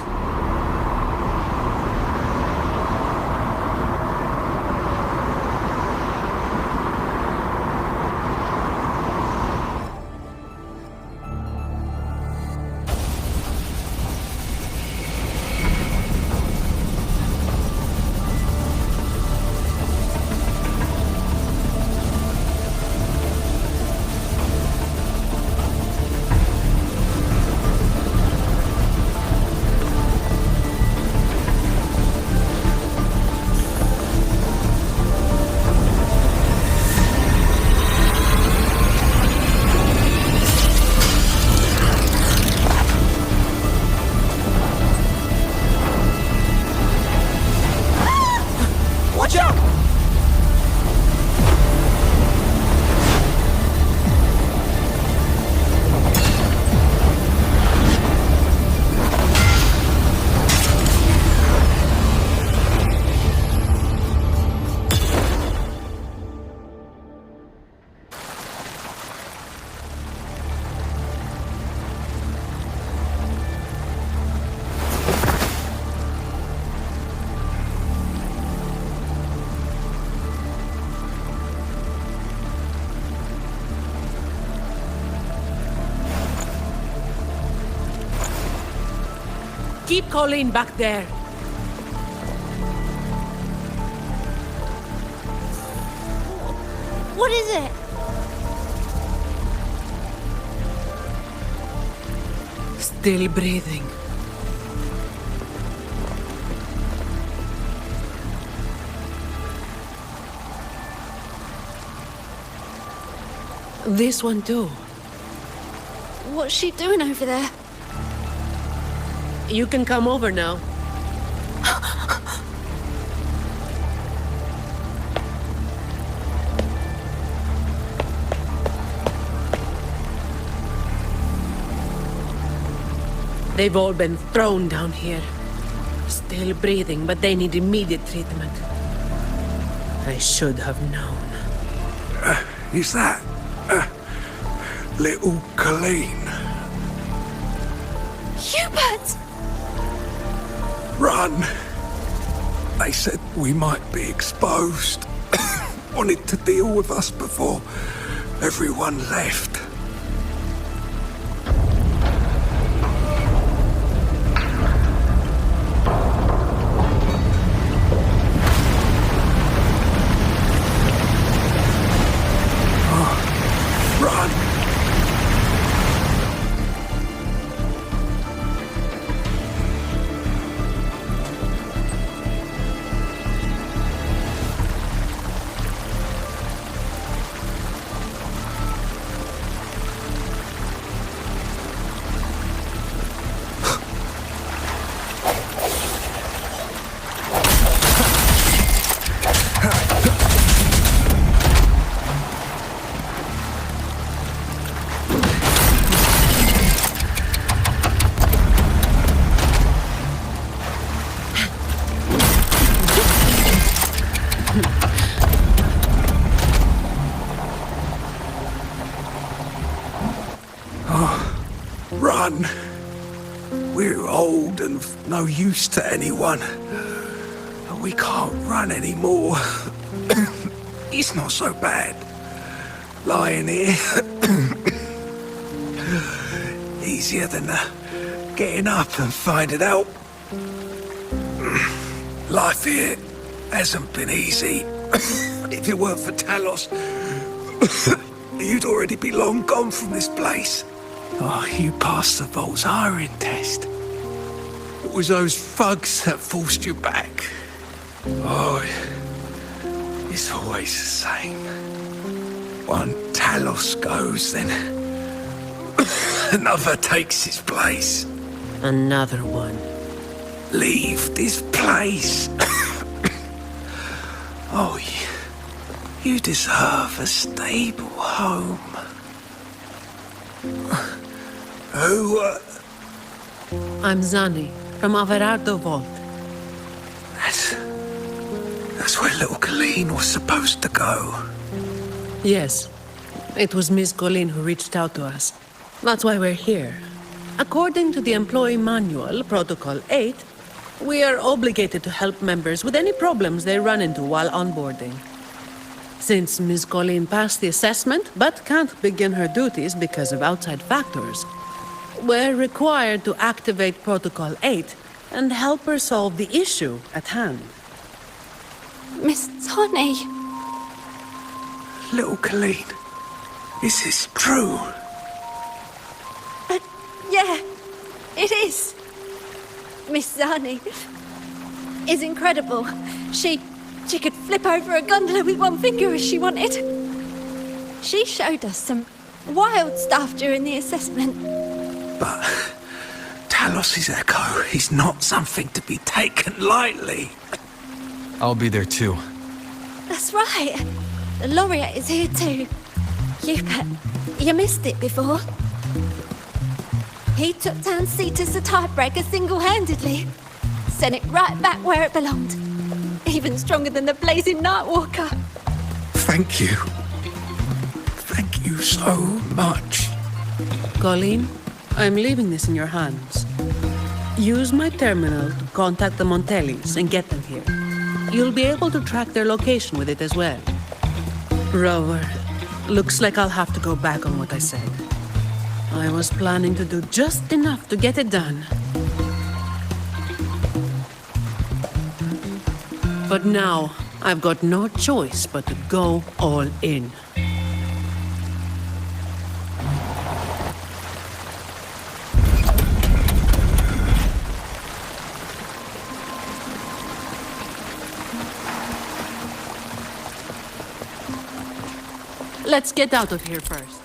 Watch out! Keep Colleen back there. What is it? Still breathing. This one too. What's she doing over there? You can come over now. They've all been thrown down here. Still breathing, but they need immediate treatment. I should have known. Is that little Colleen? Hubert! Run! They said we might be exposed. Wanted to deal with us before everyone left. Run! Run! We're old and no use to anyone. We can't run anymore. It's not so bad. Lying here. Easier than getting up and finding out. Life here hasn't been easy. If it weren't for Talos, you'd already be long gone from this place. Oh, you passed the Vault's hiring test. It was those thugs that forced you back. Oh, it's always the same. One Talos goes, then another takes his place. Another one. Leave this place. Oh, you deserve a stable home. Who, I'm Zani, from Averardo Vault. That's where little Colleen was supposed to go. Yes, It was Miss Colleen who reached out to us. That's why we're here. According to the Employee Manual, Protocol 8, we are obligated to help members with any problems they run into while onboarding. Since Ms. Colleen passed the assessment but can't begin her duties because of outside factors, we're required to activate Protocol 8 and help her solve the issue at hand. Miss Zani. Little Colleen, is this true? Yeah, it is. Miss Zani is incredible. She could flip over a gondola with one finger if she wanted. She showed us some wild stuff during the assessment. But Talos's echo is not something to be taken lightly. I'll be there too. That's right. The laureate is here too. You missed it before. He took down Cetus the tiebreaker single-handedly. Sent it right back where it belonged. Even stronger than the blazing Nightwalker. Thank you. Thank you so much. Colleen, I'm leaving this in your hands. Use my terminal to contact the Montellis and get them here. You'll be able to track their location with it as well. Rover, looks like I'll have to go back on what I said. I was planning to do just enough to get it done. But now, I've got no choice but to go all in. Let's get out of here first.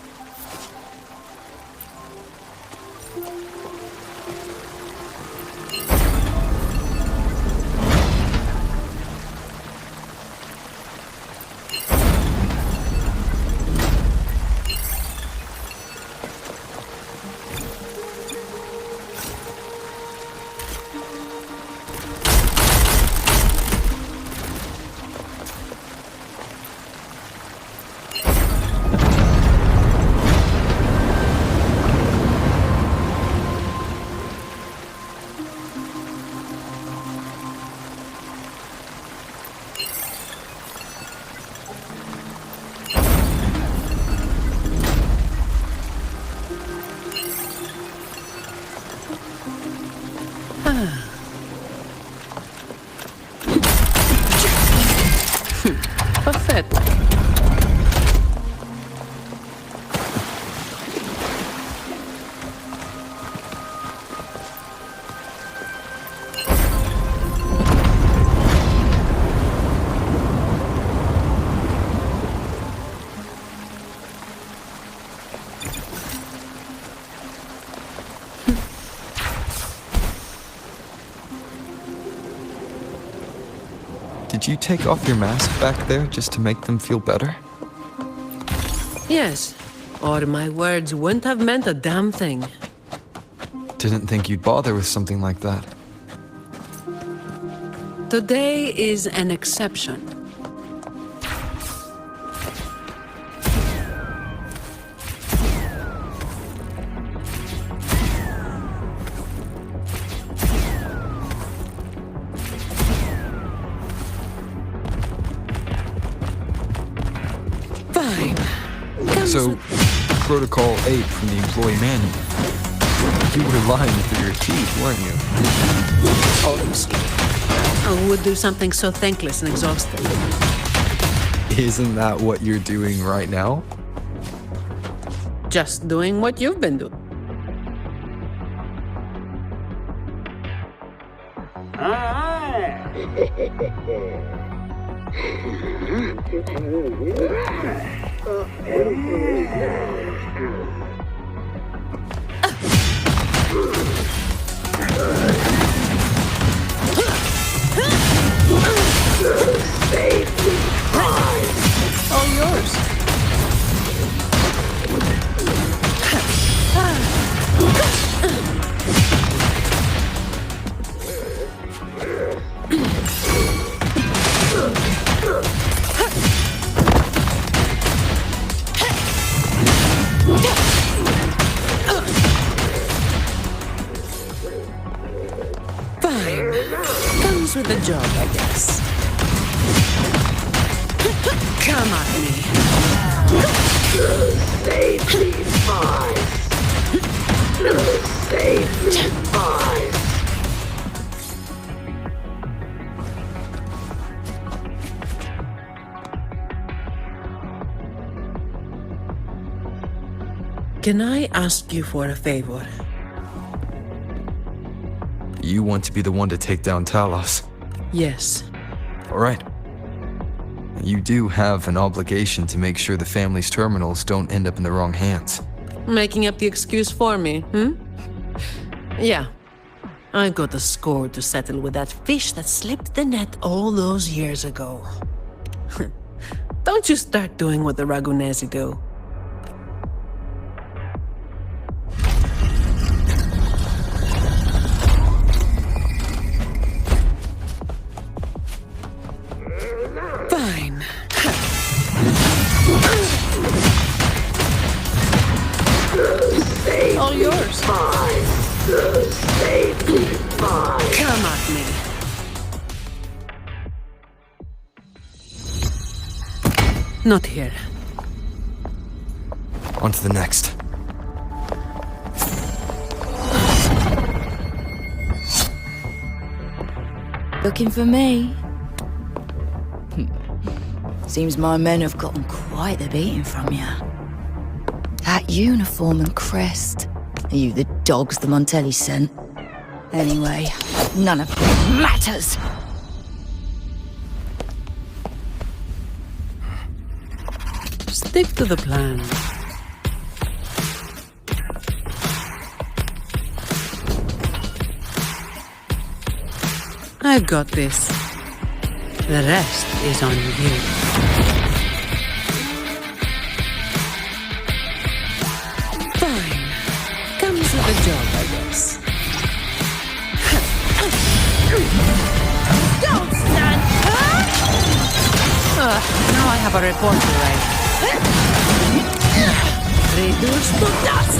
Perfetto. Did you take off your mask back there just to make them feel better? Yes, or my words wouldn't have meant a damn thing. Didn't think you'd bother with something like that. Today is an exception. So, Protocol 8 from the Employee Manual. You were lying through your teeth, weren't you? Honestly, I would do something so thankless and exhausting. Isn't that what you're doing right now? Just doing what you've been doing. All yours. Comes with the job, I guess. Come at me. Safely fine. Safely fine. Can I ask you for a favor? You want to be the one to take down Talos. Yes. All right. You do have an obligation to make sure the family's terminals don't end up in the wrong hands. Making up the excuse for me, Yeah. I've got a score to settle with that fish that slipped the net all those years ago. Don't you start doing what the Ragunesi do. Fine. All yours. Fine. Safely fine. Come at me. Not here. On to the next. Looking for me? Seems my men have gotten quite the beating from you. That uniform and crest. Are you the dogs the Montelli sent? Anyway, none of it matters. Stick to the plan. I've got this. The rest is on you. Fine. Comes with the job, I guess. Don't stand! Now I have a report to write. Reduce to dust!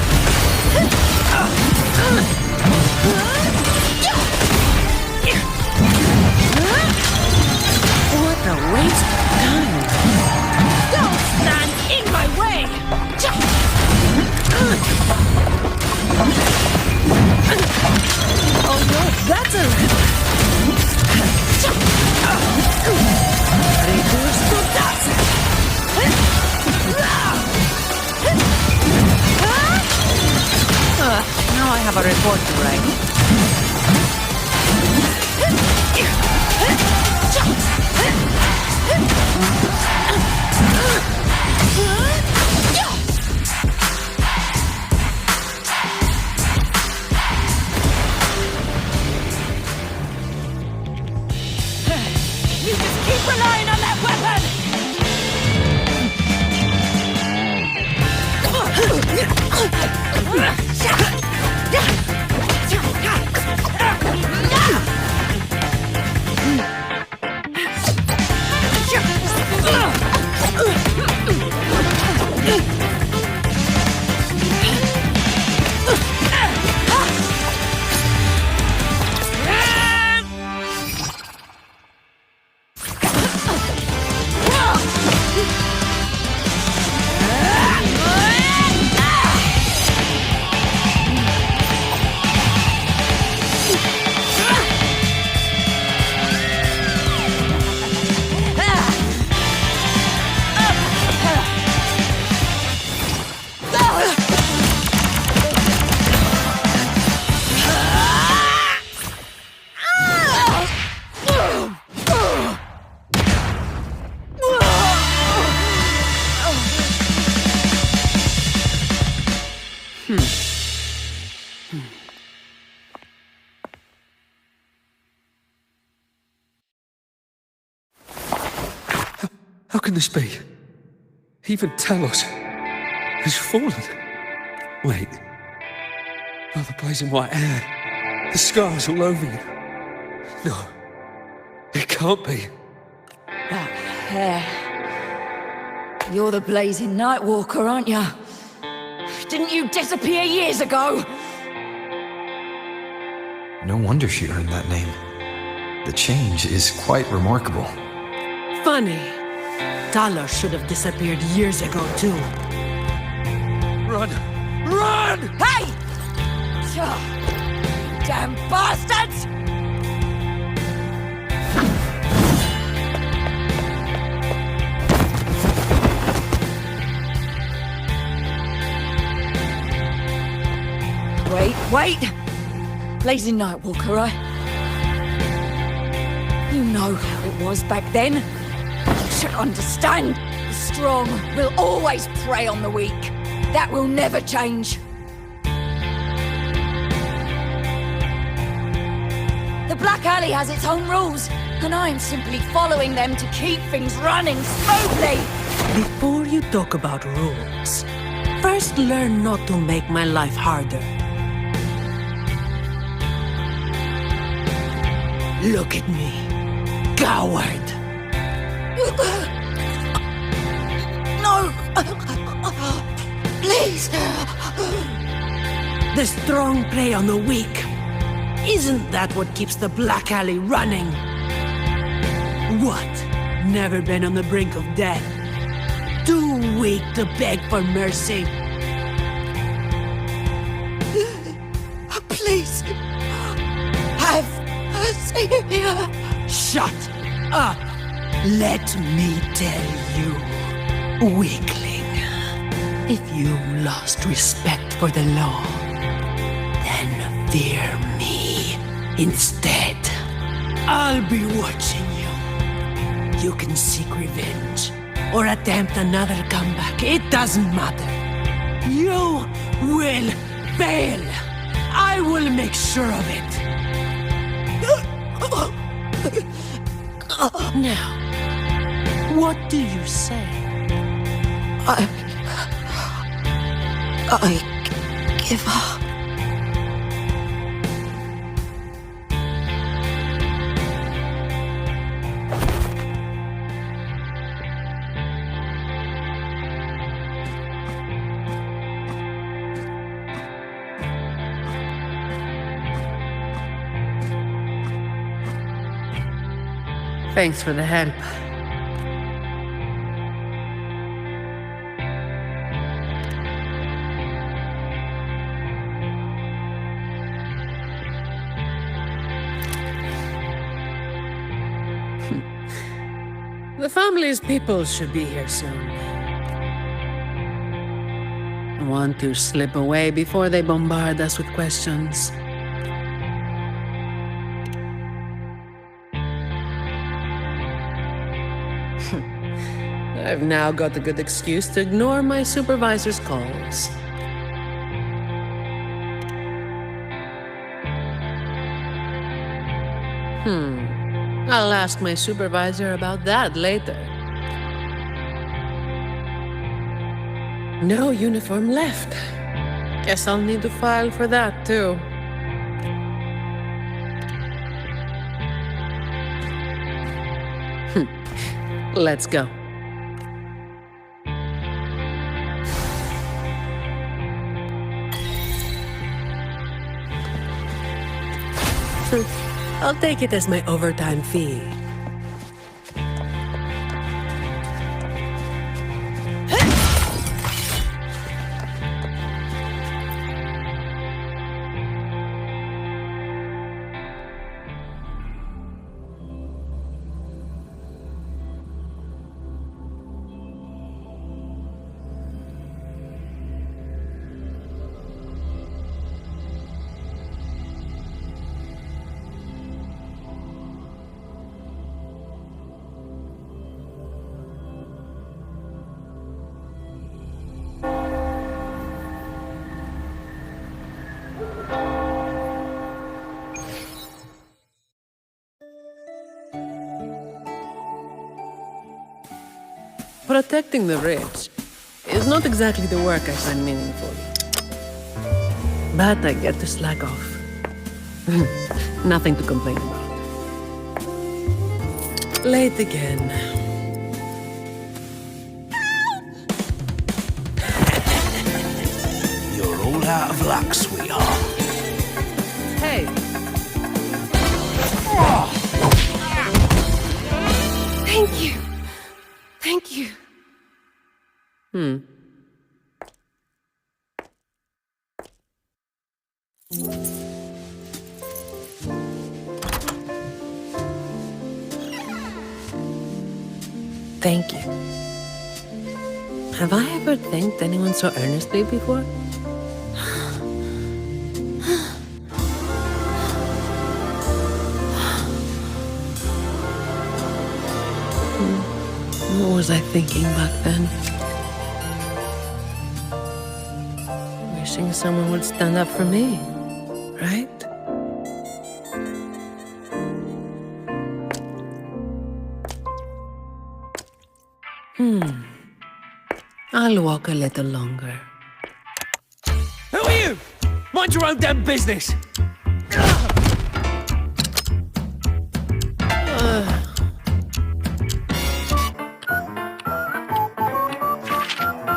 What a waste of time! Don't stand in my way! Oh no, that's a... Reduce to dust! Now I have a report to write. You just keep relying on that weapon! How can this be? Even Talos has fallen. Wait. Oh, the blazing white hair. The scars all over you. No. It can't be. That hair. You're the blazing Nightwalker, aren't you? Didn't you disappear years ago? No wonder she earned that name. The change is quite remarkable. Funny. Talos should have disappeared years ago, too. Run! Run! Hey! Damn bastards! Wait! Lazy Nightwalker, You know how it was back then. You should understand. The strong will always prey on the weak. That will never change. The Black Alley has its own rules, and I am simply following them to keep things running smoothly. Before you talk about rules, first learn not to make my life harder. Look at me, coward. No! Please! The strong prey on the weak. Isn't that what keeps the Black Alley running? What? Never been on the brink of death? Too weak to beg for mercy? Please! Have mercy! Shut up! Let me tell you, weakling. If you lost respect for the law, then fear me instead. I'll be watching you. You can seek revenge or attempt another comeback. It doesn't matter. You will fail. I will make sure of it. Now, what do you say? I give up. Thanks for the help. The family's people should be here soon. Want to slip away before they bombard us with questions. I've now got a good excuse to ignore my supervisor's calls. I'll ask my supervisor about that later. No uniform left. Guess I'll need to file for that, too. Let's go. I'll take it as my overtime fee. Protecting the rich is not exactly the work I find meaningful. But I get to slack off. Nothing to complain about. Late again. You're all out of luck, sweetheart. Hey. Thank you. Have I ever thanked anyone so earnestly before? What was I thinking back then? Wishing someone would stand up for me, right? I'll walk a little longer. Who are you? Mind your own damn business.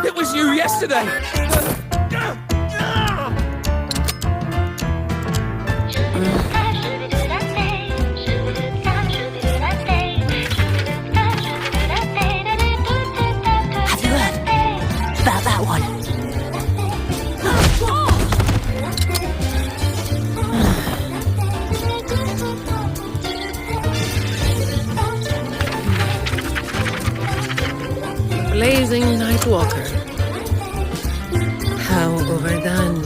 It was you yesterday. Have you heard about that one? Blazing night walker. How overdone.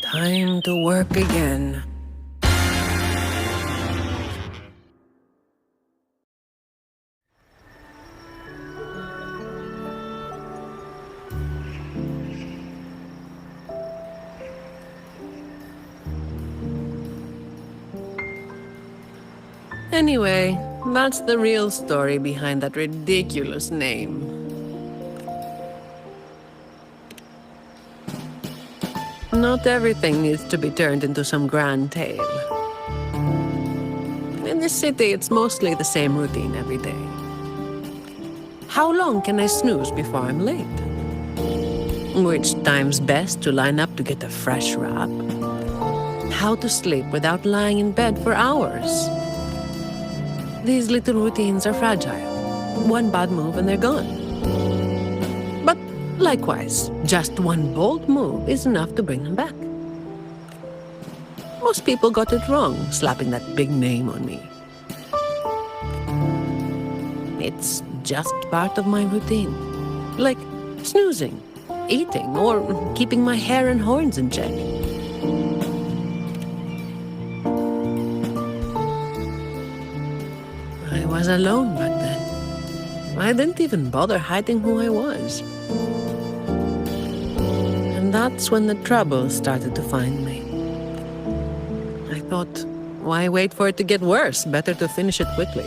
Time to work again. Anyway, that's the real story behind that ridiculous name. Not everything needs to be turned into some grand tale. In this city, it's mostly the same routine every day. How long can I snooze before I'm late? Which time's best to line up to get a fresh wrap? How to sleep without lying in bed for hours? These little routines are fragile. One bad move and they're gone. But likewise, just one bold move is enough to bring them back. Most people got it wrong, slapping that big name on me. It's just part of my routine. Like snoozing, eating, or keeping my hair and horns in check. I was alone back then. I didn't even bother hiding who I was. And that's when the trouble started to find me. I thought, why wait for it to get worse? Better to finish it quickly.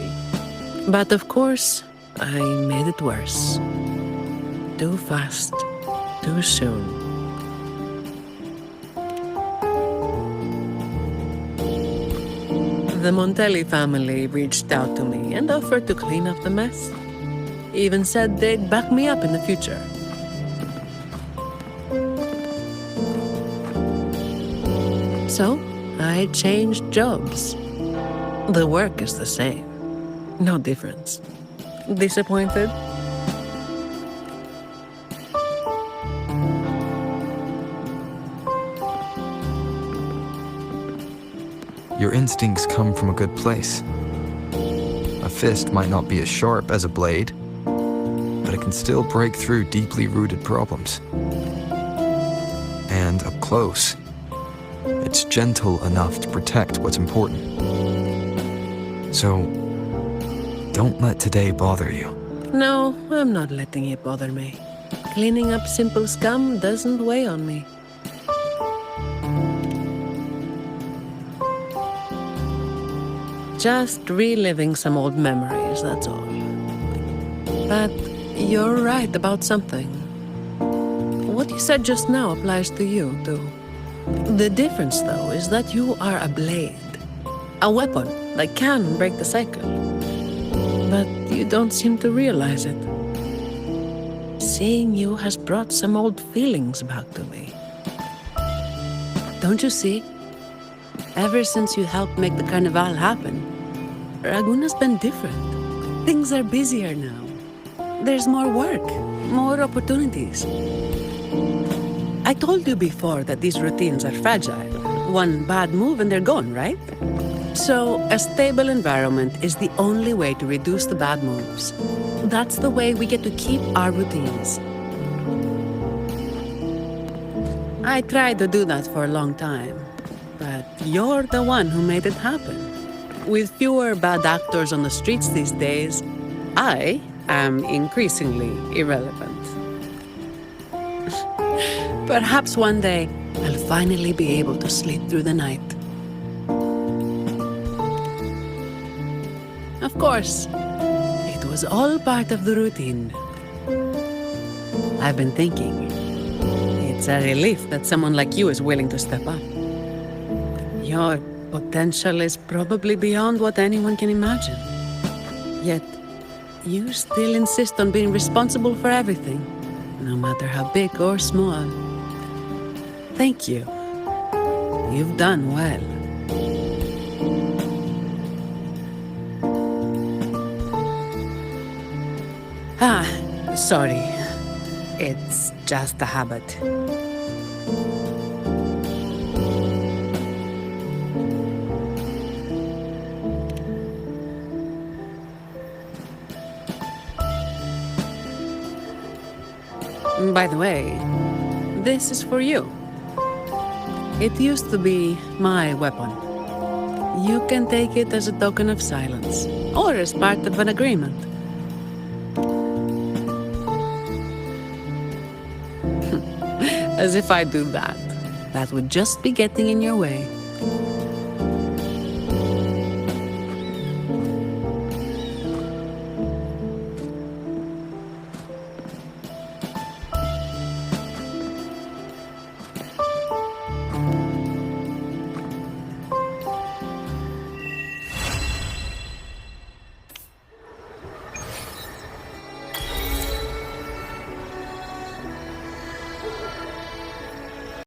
But of course, I made it worse. Too fast, too soon. The Montelli family reached out to me and offered to clean up the mess. Even said they'd back me up in the future. So, I changed jobs. The work is the same. No difference. Disappointed? Your instincts come from a good place. A fist might not be as sharp as a blade, but it can still break through deeply rooted problems. And up close, it's gentle enough to protect what's important. So, don't let today bother you. No, I'm not letting it bother me. Cleaning up simple scum doesn't weigh on me. Just reliving some old memories, that's all. But you're right about something. What you said just now applies to you, too. The difference, though, is that you are a blade. A weapon that can break the cycle. But you don't seem to realize it. Seeing you has brought some old feelings back to me. Don't you see? Ever since you helped make the carnival happen, Raguna's been different. Things are busier now. there's more work, more opportunities. I told you before that these routines are fragile. One bad move and they're gone, right? So, a stable environment is the only way to reduce the bad moves. That's the way we get to keep our routines. I tried to do that for a long time, but you're the one who made it happen. With fewer bad actors on the streets these days, I am increasingly irrelevant. Perhaps one day, I'll finally be able to sleep through the night. Of course, it was all part of the routine. I've been thinking, it's a relief that someone like you is willing to step up. Your potential is probably beyond what anyone can imagine. Yet, you still insist on being responsible for everything, no matter how big or small. Thank you. You've done well. Sorry. It's just a habit. By the way, this is for you. It used to be my weapon. You can take it as a token of silence, or as part of an agreement. As if I do that. That would just be getting in your way.